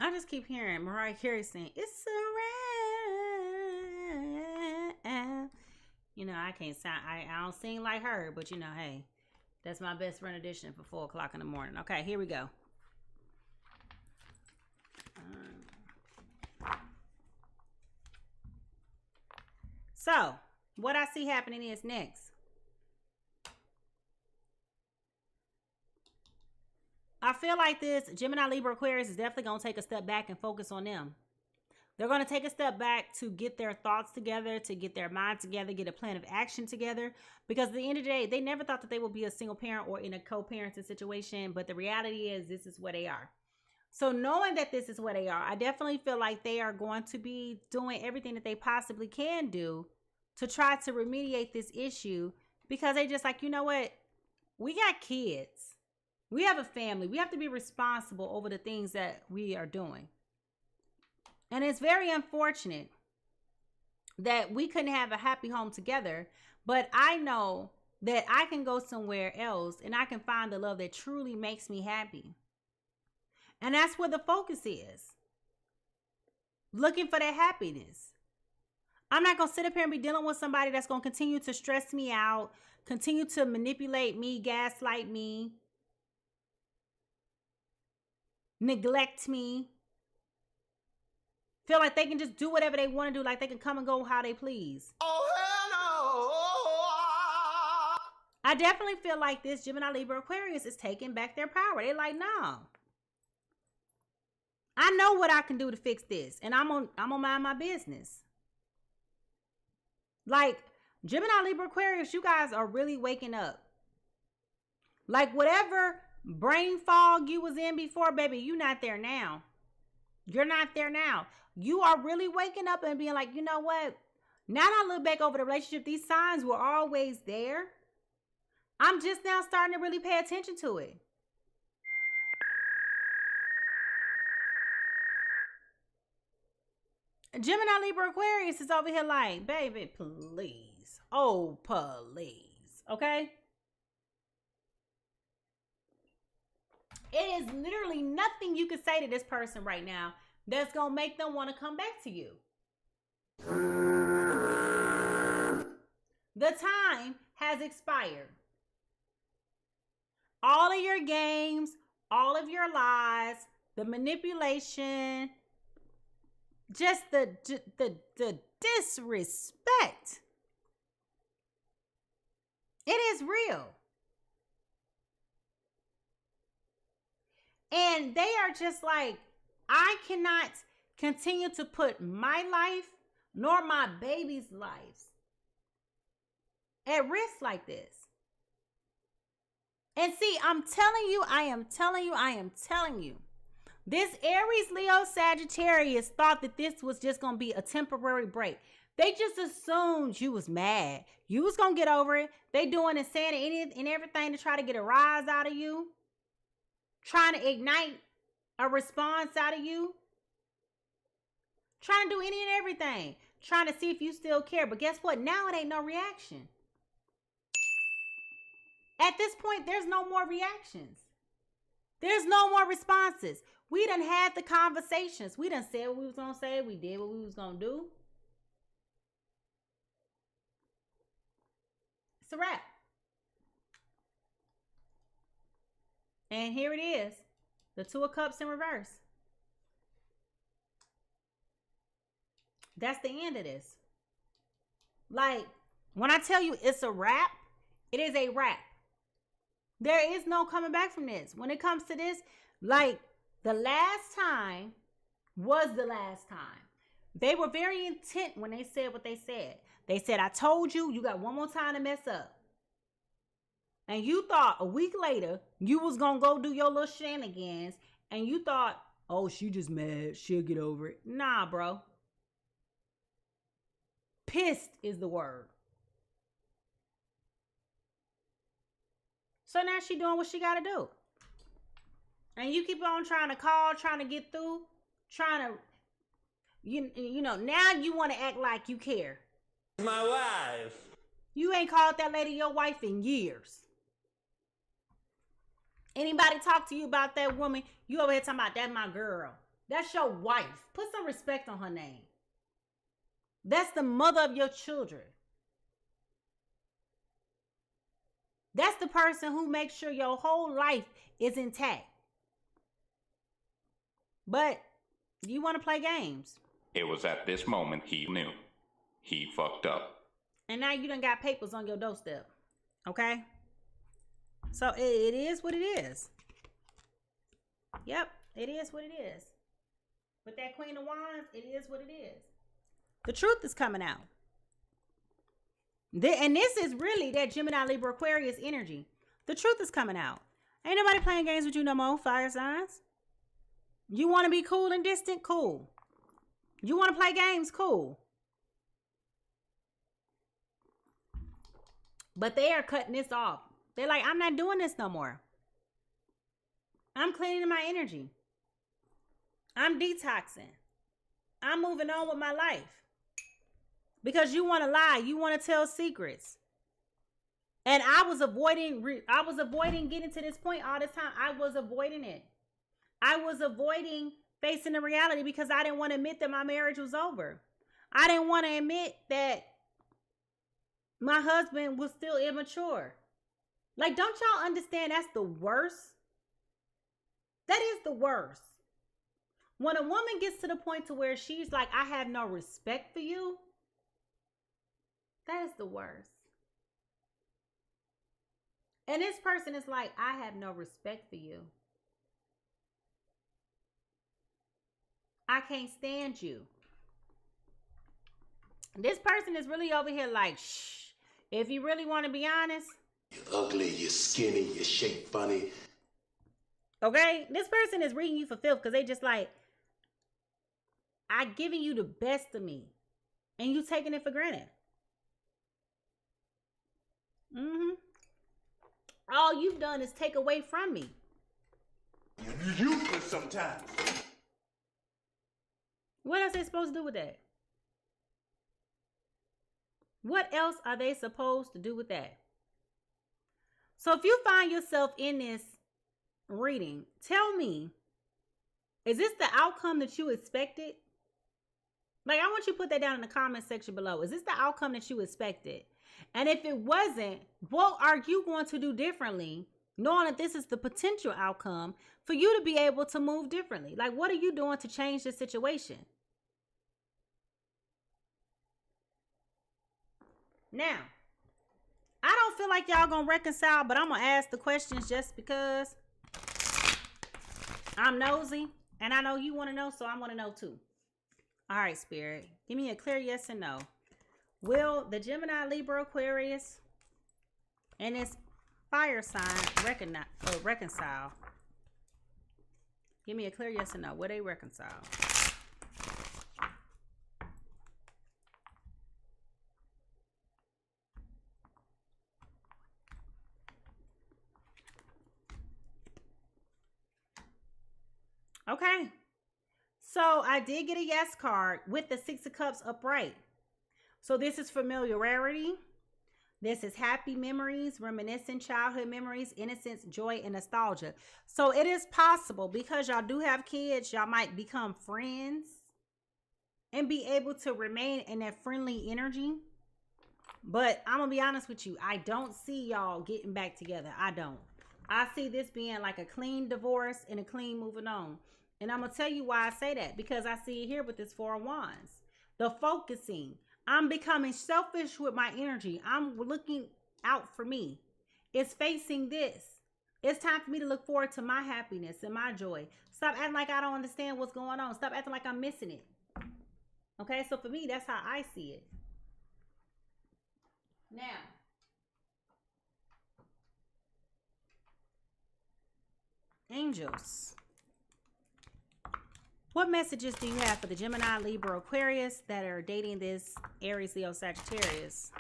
I just keep hearing Mariah Carey saying, "It's around." You know, I can't sound, I don't sing like her, but you know, hey, that's my best rendition for 4 o'clock in the morning. Okay, here we go. So, what I see happening is next. I feel like this Gemini, Libra, Aquarius is definitely going to take a step back and focus on them. They're going to take a step back to get their thoughts together, to get their mind together, get a plan of action together. Because at the end of the day, they never thought that they would be a single parent or in a co-parenting situation. But the reality is this is where they are. So knowing that this is where they are, I definitely feel like they are going to be doing everything that they possibly can do to try to remediate this issue. Because they just like, you know what? We got kids. We have a family. We have to be responsible over the things that we are doing. And it's very unfortunate that we couldn't have a happy home together. But I know that I can go somewhere else and I can find the love that truly makes me happy. And that's where the focus is. Looking for that happiness. I'm not going to sit up here and be dealing with somebody that's going to continue to stress me out, continue to manipulate me, gaslight me, neglect me, feel like they can just do whatever they want to do, like they can come and go how they please. Oh, hell no. I definitely feel like this Gemini, Libra, Aquarius is taking back their power. They're like, no. I know what I can do to fix this, and I'm gonna mind my business. Like, Gemini, Libra, Aquarius, you guys are really waking up. Like, whatever brain fog you was in before, baby, you're not there now. You're not there now. You are really waking up and being like, you know what? Now that I look back over the relationship, these signs were always there. I'm just now starting to really pay attention to it. Gemini, Libra, Aquarius is over here like, baby, please. Oh, please. Okay? It is literally nothing you can say to this person right now that's going to make them want to come back to you. The time has expired. All of your games, all of your lies, the manipulation, just the disrespect. It is real. And they are just like, I cannot continue to put my life nor my baby's lives at risk like this. And see, I'm telling you, I am telling you. This Aries, Leo, Sagittarius thought that this was just going to be a temporary break. They just assumed you was mad. You was going to get over it. They doing and saying anything and everything to try to get a rise out of you. Trying to ignite a response out of you. Trying to do any and everything. Trying to see if you still care. But guess what? Now it ain't no reaction. At this point, there's no more reactions. There's no more responses. We done had the conversations. We done said what we was going to say. We did what we was going to do. It's a wrap. And here it is. The Two of Cups in reverse. That's the end of this. Like, when I tell you it's a wrap, it is a wrap. There is no coming back from this. When it comes to this, like, the last time was the last time. They were very intent when they said what they said. They said, I told you, you got one more time to mess up. And you thought a week later, you was going to go do your little shenanigans. And you thought, oh, she just mad. She'll get over it. Nah, bro. Pissed is the word. So now she doing what she got to do. And you keep on trying to call, trying to get through, trying to, you know, now you want to act like you care. My wife. You ain't called that lady your wife in years. Anybody talk to you about that woman, you over here talking about that's my girl. That's your wife. Put some respect on her name. That's the mother of your children. That's the person who makes sure your whole life is intact. But you want to play games. It was at this moment he knew. He fucked up. And now you done got papers on your doorstep. Okay? So it is what it is. Yep, it is what it is. With that Queen of Wands, it is what it is. The truth is coming out. And this is really that Gemini, Libra, Aquarius energy. The truth is coming out. Ain't nobody playing games with you no more, fire signs. You want to be cool and distant? Cool. You want to play games? Cool. But they are cutting this off. They're like, I'm not doing this no more. I'm cleaning my energy. I'm detoxing. I'm moving on with my life. Because you want to lie. You want to tell secrets. And I was avoiding getting to this point all this time. I was avoiding it. I was avoiding facing the reality because I didn't want to admit that my marriage was over. I didn't want to admit that my husband was still immature. Like, don't y'all understand that's the worst? That is the worst. When a woman gets to the point to where she's like, I have no respect for you, that is the worst. And this person is like, I have no respect for you. I can't stand you. This person is really over here like, shh. If you really want to be honest. You're ugly, you're skinny, you're shaped funny. Okay? This person is reading you for filth because they just like, I giving you the best of me. And you taking it for granted. All you've done is take away from me. You're useless sometimes. What else are they supposed to do with that? What else are they supposed to do with that? So if you find yourself in this reading, tell me, is this the outcome that you expected? Like, I want you to put that down in the comment section below. Is this the outcome that you expected? And if it wasn't, what are you going to do differently, knowing that this is the potential outcome for you to be able to move differently? Like, what are you doing to change the situation? Now, I don't feel like y'all gonna reconcile, but I'm gonna ask the questions just because I'm nosy and I know you want to know, so I want to know too. All right, Spirit, give me a clear yes and no. Will the Gemini, Libra, Aquarius, and its fire sign reconcile? Give me a clear yes and no. Will they reconcile? Okay, so I did get a yes card with the Six of Cups upright. So this is familiarity. This is happy memories, reminiscent childhood memories, innocence, joy, and nostalgia. So it is possible, because y'all do have kids, y'all might become friends and be able to remain in that friendly energy. But I'm going to be honest with you. I don't see y'all getting back together. I don't. I see this being like a clean divorce and a clean moving on. And I'm going to tell you why I say that. Because I see it here with this Four of Wands. The focusing. I'm becoming selfish with my energy. I'm looking out for me. It's facing this. It's time for me to look forward to my happiness and my joy. Stop acting like I don't understand what's going on. Stop acting like I'm missing it. Okay, so for me, that's how I see it. Now, angels, what messages do you have for the Gemini, Libra, Aquarius that are dating this Aries, Leo, Sagittarius?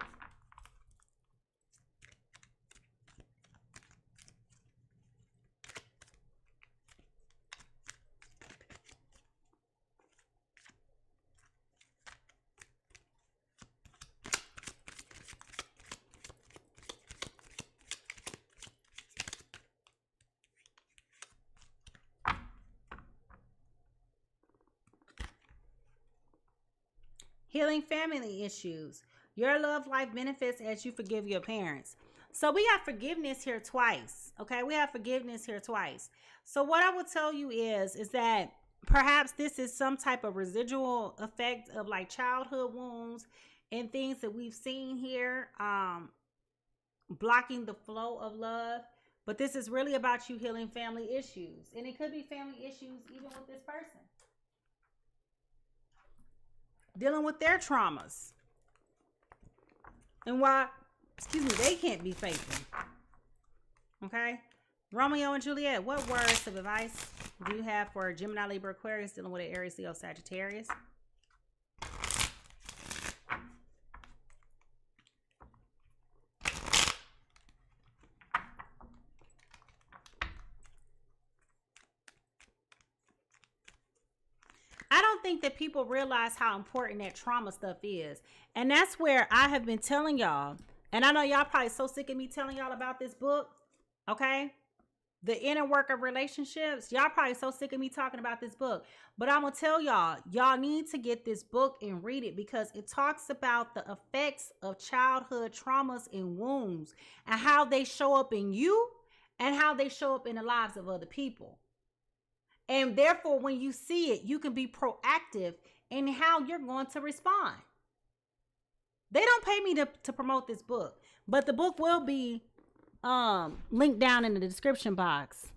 Healing family issues. Your love life benefits as you forgive your parents. So we have forgiveness here twice. Okay, we have forgiveness here twice. So what I would tell you is that perhaps this is some type of residual effect of like childhood wounds and things that we've seen here, blocking the flow of love. But this is really about you healing family issues. And it could be family issues even with this person. Dealing with their traumas. And why, they can't be faithful. Okay? Romeo and Juliet, what words of advice do you have for Gemini, Libra, Aquarius dealing with an Aries, Leo, Sagittarius? I don't think that people realize how important that trauma stuff is. And that's where I have been telling y'all, and I know y'all probably so sick of me telling y'all about this book, okay? The Inner Work of Relationships. Y'all probably so sick of me talking about this book, but I'm gonna tell y'all need to get this book and read it, because it talks about the effects of childhood traumas and wounds and how they show up in you and how they show up in the lives of other people. And therefore, when you see it, you can be proactive in how you're going to respond. They don't pay me to promote this book, but the book will be linked down in the description box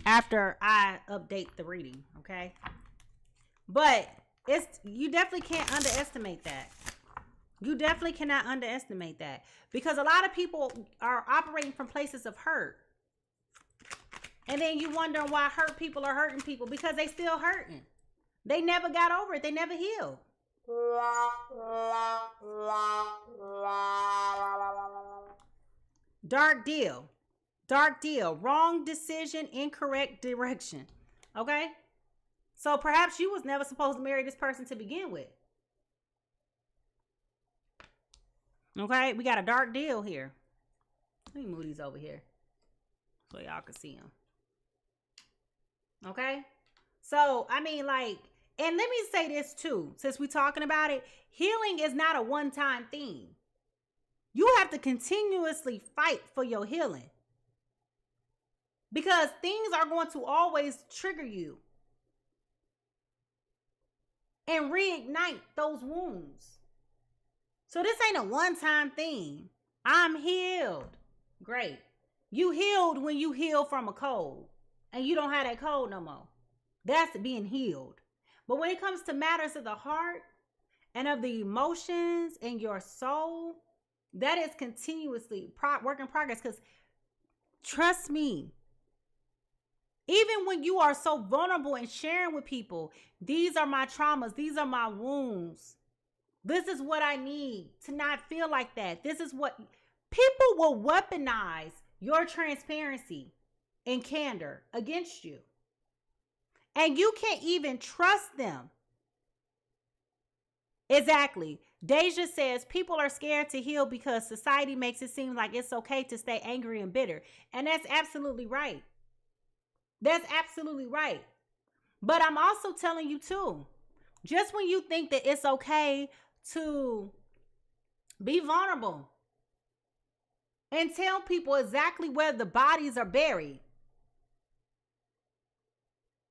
after I update the reading, okay? But you definitely can't underestimate that. You definitely cannot underestimate that, because a lot of people are operating from places of hurt. And then you wonder why hurt people are hurting people, because they still hurting. They never got over it. They never healed. Dark deal. Dark deal. Wrong decision, incorrect direction. Okay? So perhaps you was never supposed to marry this person to begin with. Okay? We got a dark deal here. Let me move these over here so y'all can see them. Okay? So, I mean, like, and let me say this too, since we're talking about it, healing is not a one-time thing. You have to continuously fight for your healing, because things are going to always trigger you and reignite those wounds. So this ain't a one-time thing. I'm healed. Great. You healed when you heal from a cold and you don't have that cold no more. That's being healed. But when it comes to matters of the heart and of the emotions and your soul, that is continuously work in progress. Because trust me, even when you are so vulnerable and sharing with people, these are my traumas, these are my wounds, this is what I need to not feel like that. This is what people will weaponize your transparency and candor against you. And you can't even trust them. Exactly. Deja says people are scared to heal because society makes it seem like it's okay to stay angry and bitter. And that's absolutely right. That's absolutely right. But I'm also telling you too, just when you think that it's okay to be vulnerable and tell people exactly where the bodies are buried,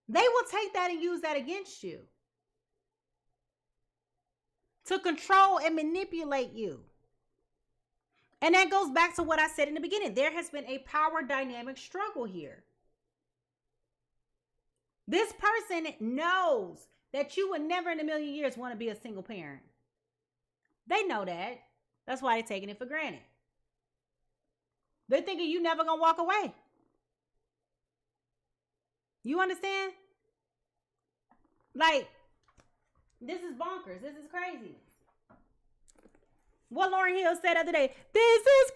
they will take that and use that against you to control and manipulate you. And that goes back to what I said in the beginning. There has been a power dynamic struggle here. This person knows that you would never in a million years want to be a single parent. They know that. That's why they're taking it for granted. They're thinking you never gonna walk away. You understand? Like, this is bonkers. This is crazy. What Lauryn Hill said the other day, this is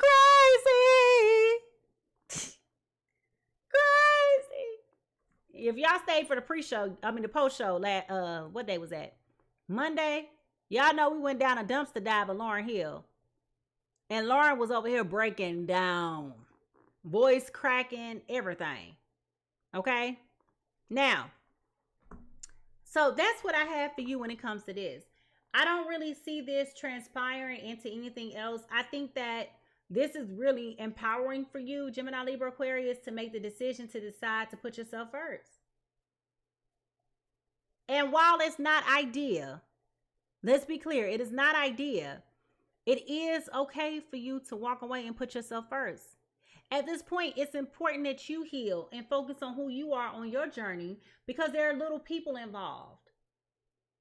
crazy. Crazy. If y'all stayed for the the post-show, what day was that? Monday. Y'all know we went down a dumpster dive of Lauryn Hill. And Lauryn was over here breaking down. Voice cracking, everything. Okay? Now, so that's what I have for you when it comes to this. I don't really see this transpiring into anything else. I think that this is really empowering for you, Gemini, Libra, Aquarius, to make the decision to decide to put yourself first. And while it's not ideal, let's be clear, it is not ideal. It is okay for you to walk away and put yourself first. At this point, it's important that you heal and focus on who you are on your journey, because there are little people involved.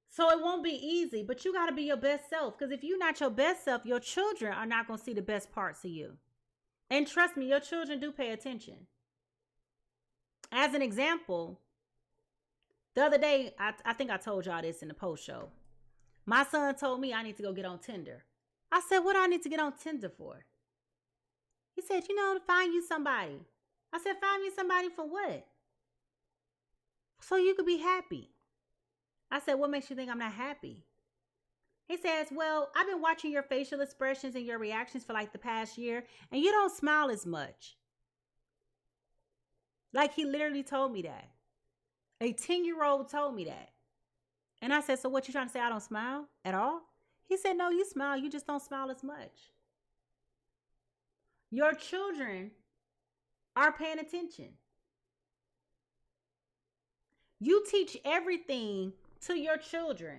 So it won't be easy, but you got to be your best self, because if you're not your best self, your children are not going to see the best parts of you. And trust me, your children do pay attention. As an example, the other day, I think I told y'all this in the post show. My son told me I need to go get on Tinder. I said, what do I need to get on Tinder for? He said, to find you somebody. I said, find me somebody for what? So you could be happy. I said, what makes you think I'm not happy? He says, well, I've been watching your facial expressions and your reactions for like the past year, and you don't smile as much. Like, he literally told me that. A 10-year-old told me that. And I said, so what, you trying to say I don't smile at all? He said, no, you smile. You just don't smile as much. Your children are paying attention. You teach everything to your children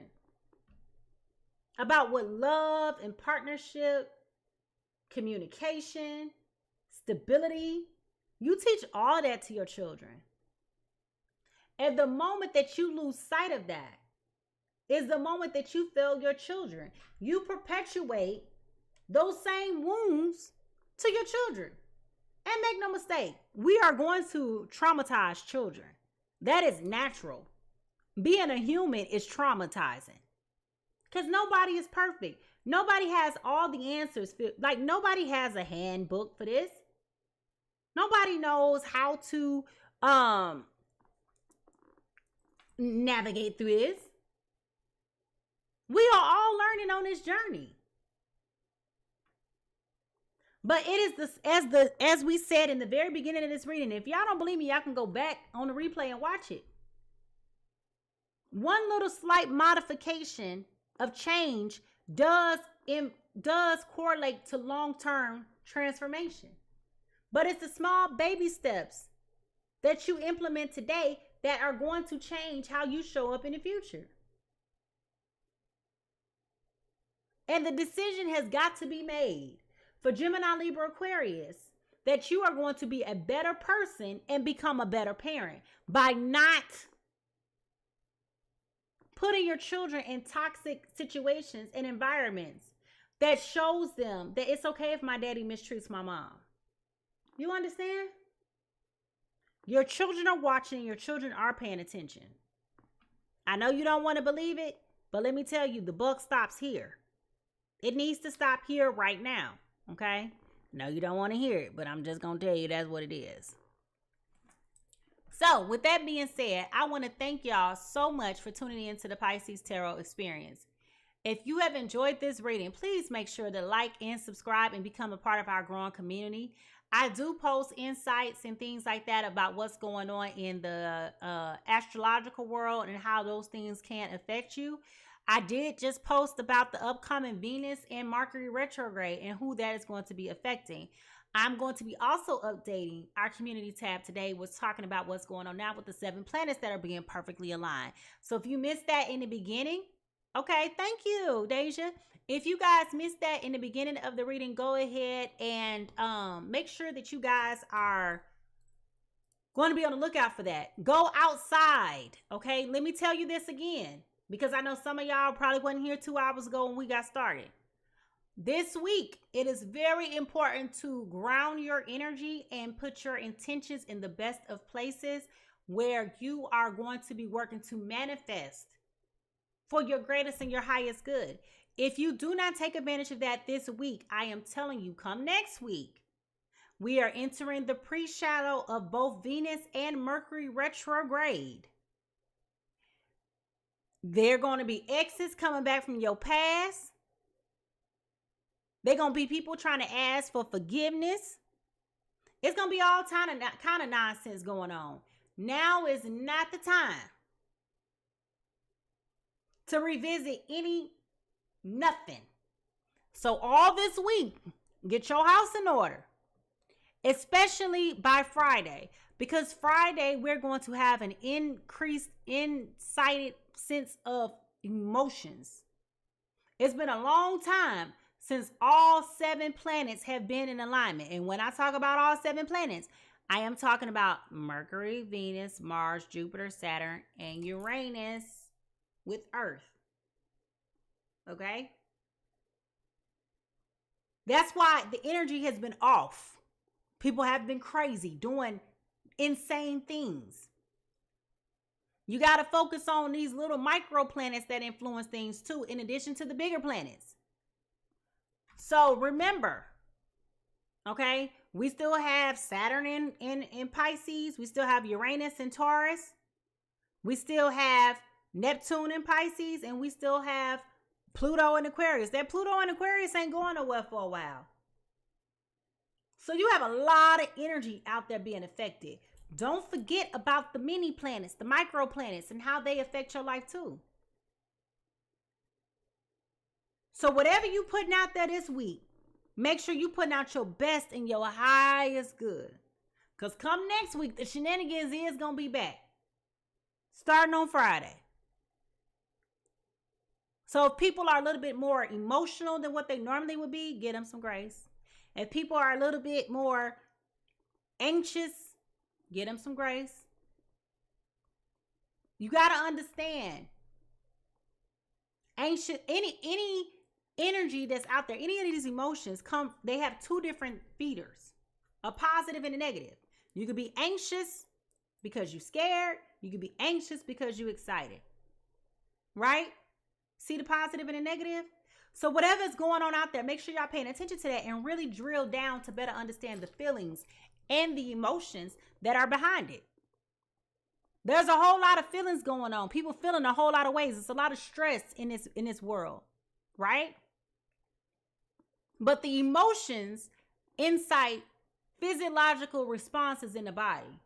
about what love and partnership, communication, stability. You teach all that to your children. And the moment that you lose sight of that is the moment that you fail your children. You perpetuate those same wounds to your children. And make no mistake, we are going to traumatize children. That is natural. Being a human is traumatizing. Because nobody is perfect. Nobody has all the answers. Like, nobody has a handbook for this. Nobody knows how to navigate through this. We are all learning on this journey. But it is as we said in the very beginning of this reading. If y'all don't believe me, y'all can go back on the replay and watch it. One little slight modification of change does correlate to long-term transformation. But it's the small baby steps that you implement today that are going to change how you show up in the future. And the decision has got to be made for Gemini, Libra, Aquarius that you are going to be a better person and become a better parent by not putting your children in toxic situations and environments that shows them that it's okay if my daddy mistreats my mom. You understand? Your children are watching. Your children are paying attention. I know you don't want to believe it, but let me tell you, the buck stops here. It needs to stop here right now, okay? No, you don't want to hear it, but I'm just going to tell you that's what it is. So, with that being said, I want to thank y'all so much for tuning in to the Pisces Tarot Experience. If you have enjoyed this reading, please make sure to like and subscribe and become a part of our growing community. I do post insights and things like that about what's going on in the astrological world and how those things can affect you. I did just post about the upcoming Venus and Mercury retrograde and who that is going to be affecting. I'm going to be also updating our community tab today, was talking about what's going on now with the 7 planets that are being perfectly aligned. So if you missed that in the beginning, okay, thank you, Deja. If you guys missed that in the beginning of the reading, go ahead and make sure that you guys are going to be on the lookout for that. Go outside, okay? Let me tell you this again, because I know some of y'all probably wasn't here 2 hours ago when we got started. This week, it is very important to ground your energy and put your intentions in the best of places where you are going to be working to manifest for your greatest and your highest good. If you do not take advantage of that this week, I am telling you, come next week, we are entering the pre-shadow of both Venus and Mercury retrograde. There are going to be exes coming back from your past. They're going to be people trying to ask for forgiveness. It's going to be all kind of nonsense going on. Now is not the time to revisit nothing. So all this week, get your house in order, especially by Friday, because Friday we're going to have an increased incited sense of emotions. It's been a long time since all 7 planets have been in alignment. And when I talk about all 7 planets, I am talking about Mercury, Venus, Mars, Jupiter, Saturn, and Uranus with Earth. Okay? That's why the energy has been off. People have been crazy, doing insane things. You got to focus on these little micro planets that influence things too, in addition to the bigger planets. So remember, okay, we still have Saturn in Pisces. We still have Uranus in Taurus. We still have Neptune in Pisces. And we still have Pluto in Aquarius. That Pluto in Aquarius ain't going nowhere for a while. So you have a lot of energy out there being affected. Don't forget about the mini planets, the micro planets, and how they affect your life too. So whatever you putting out there this week, make sure you putting out your best and your highest good. Because come next week, the shenanigans is going to be back. Starting on Friday. So if people are a little bit more emotional than what they normally would be, get them some grace. If people are a little bit more anxious, get them some grace. You got to understand. Anxious, any energy that's out there, any of these emotions they have two different feeders, a positive and a negative. You could be anxious because you're scared. You could be anxious because you're excited. Right? See the positive and the negative? So whatever's going on out there, make sure y'all paying attention to that and really drill down to better understand the feelings and the emotions that are behind it. There's a whole lot of feelings going on. People feeling a whole lot of ways. It's a lot of stress in this world, right? But the emotions incite physiological responses in the body.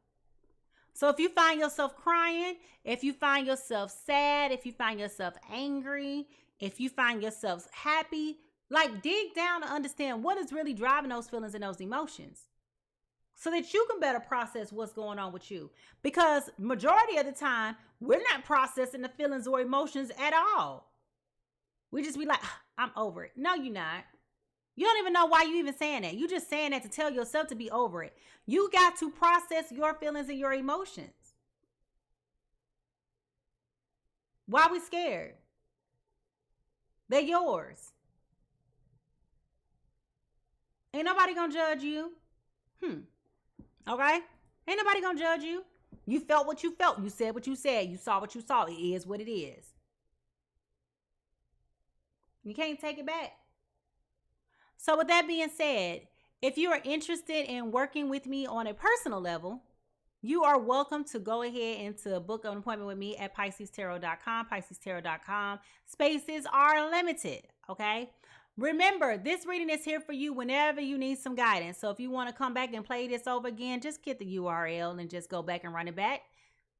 So if you find yourself crying, if you find yourself sad, if you find yourself angry, if you find yourself happy, like dig down to understand what is really driving those feelings and those emotions so that you can better process what's going on with you. Because majority of the time, we're not processing the feelings or emotions at all. We just be like, I'm over it. No, you're not. You don't even know why you even saying that. You just saying that to tell yourself to be over it. You got to process your feelings and your emotions. Why we scared? They're yours. Ain't nobody gonna judge you. Okay? Ain't nobody gonna judge you. You felt what you felt. You said what you said. You saw what you saw. It is what it is. You can't take it back. So with that being said, if you are interested in working with me on a personal level, you are welcome to go ahead and to book an appointment with me at PiSeasTarot.com, PiSeasTarot.com. Spaces are limited, okay? Remember, this reading is here for you whenever you need some guidance. So if you want to come back and play this over again, just get the URL and just go back and run it back.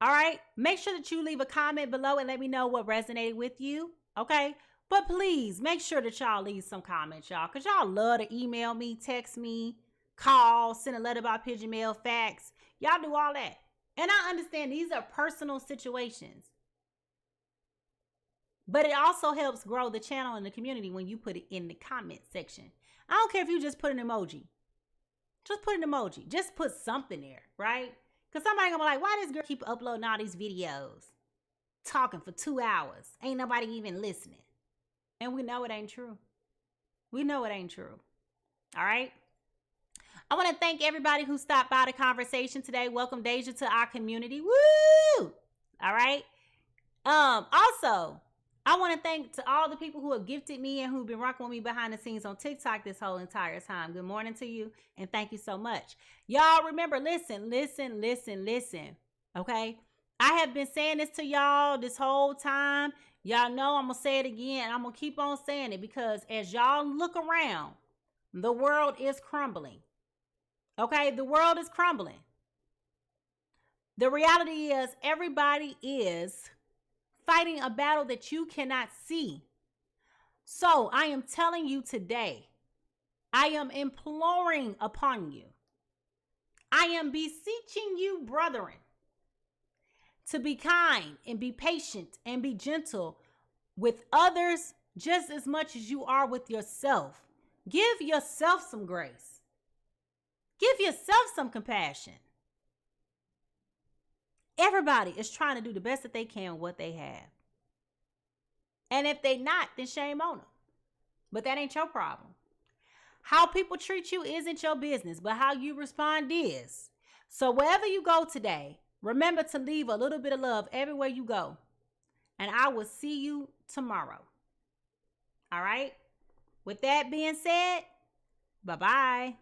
All right? Make sure that you leave a comment below and let me know what resonated with you, okay? But please make sure that y'all leave some comments, y'all, because y'all love to email me, text me, call, send a letter by pigeon mail, fax. Y'all do all that. And I understand these are personal situations. But it also helps grow the channel and the community when you put it in the comment section. I don't care if you just put an emoji. Just put an emoji. Just put something there, right? Because somebody gonna be like, why does girl keep uploading all these videos? Talking for 2 hours. Ain't nobody even listening. And we know it ain't true. We know it ain't true. All right? I want to thank everybody who stopped by the conversation today. Welcome Deja to our community. Woo! All right? Also, I want to thank to all the people who have gifted me and who've been rocking with me behind the scenes on TikTok this whole entire time. Good morning to you, and thank you so much. Y'all remember, listen. Okay? I have been saying this to y'all this whole time. Y'all know I'm going to say it again. I'm going to keep on saying it because as y'all look around, the world is crumbling. Okay? The world is crumbling. The reality is everybody is fighting a battle that you cannot see. So I am telling you today, I am imploring upon you. I am beseeching you, brethren, to be kind and be patient and be gentle with others just as much as you are with yourself. Give yourself some grace. Give yourself some compassion. Everybody is trying to do the best that they can with what they have. And if they not, then shame on them. But that ain't your problem. How people treat you isn't your business, but how you respond is. So wherever you go today, remember to leave a little bit of love everywhere you go. And I will see you tomorrow. All right? With that being said, bye-bye.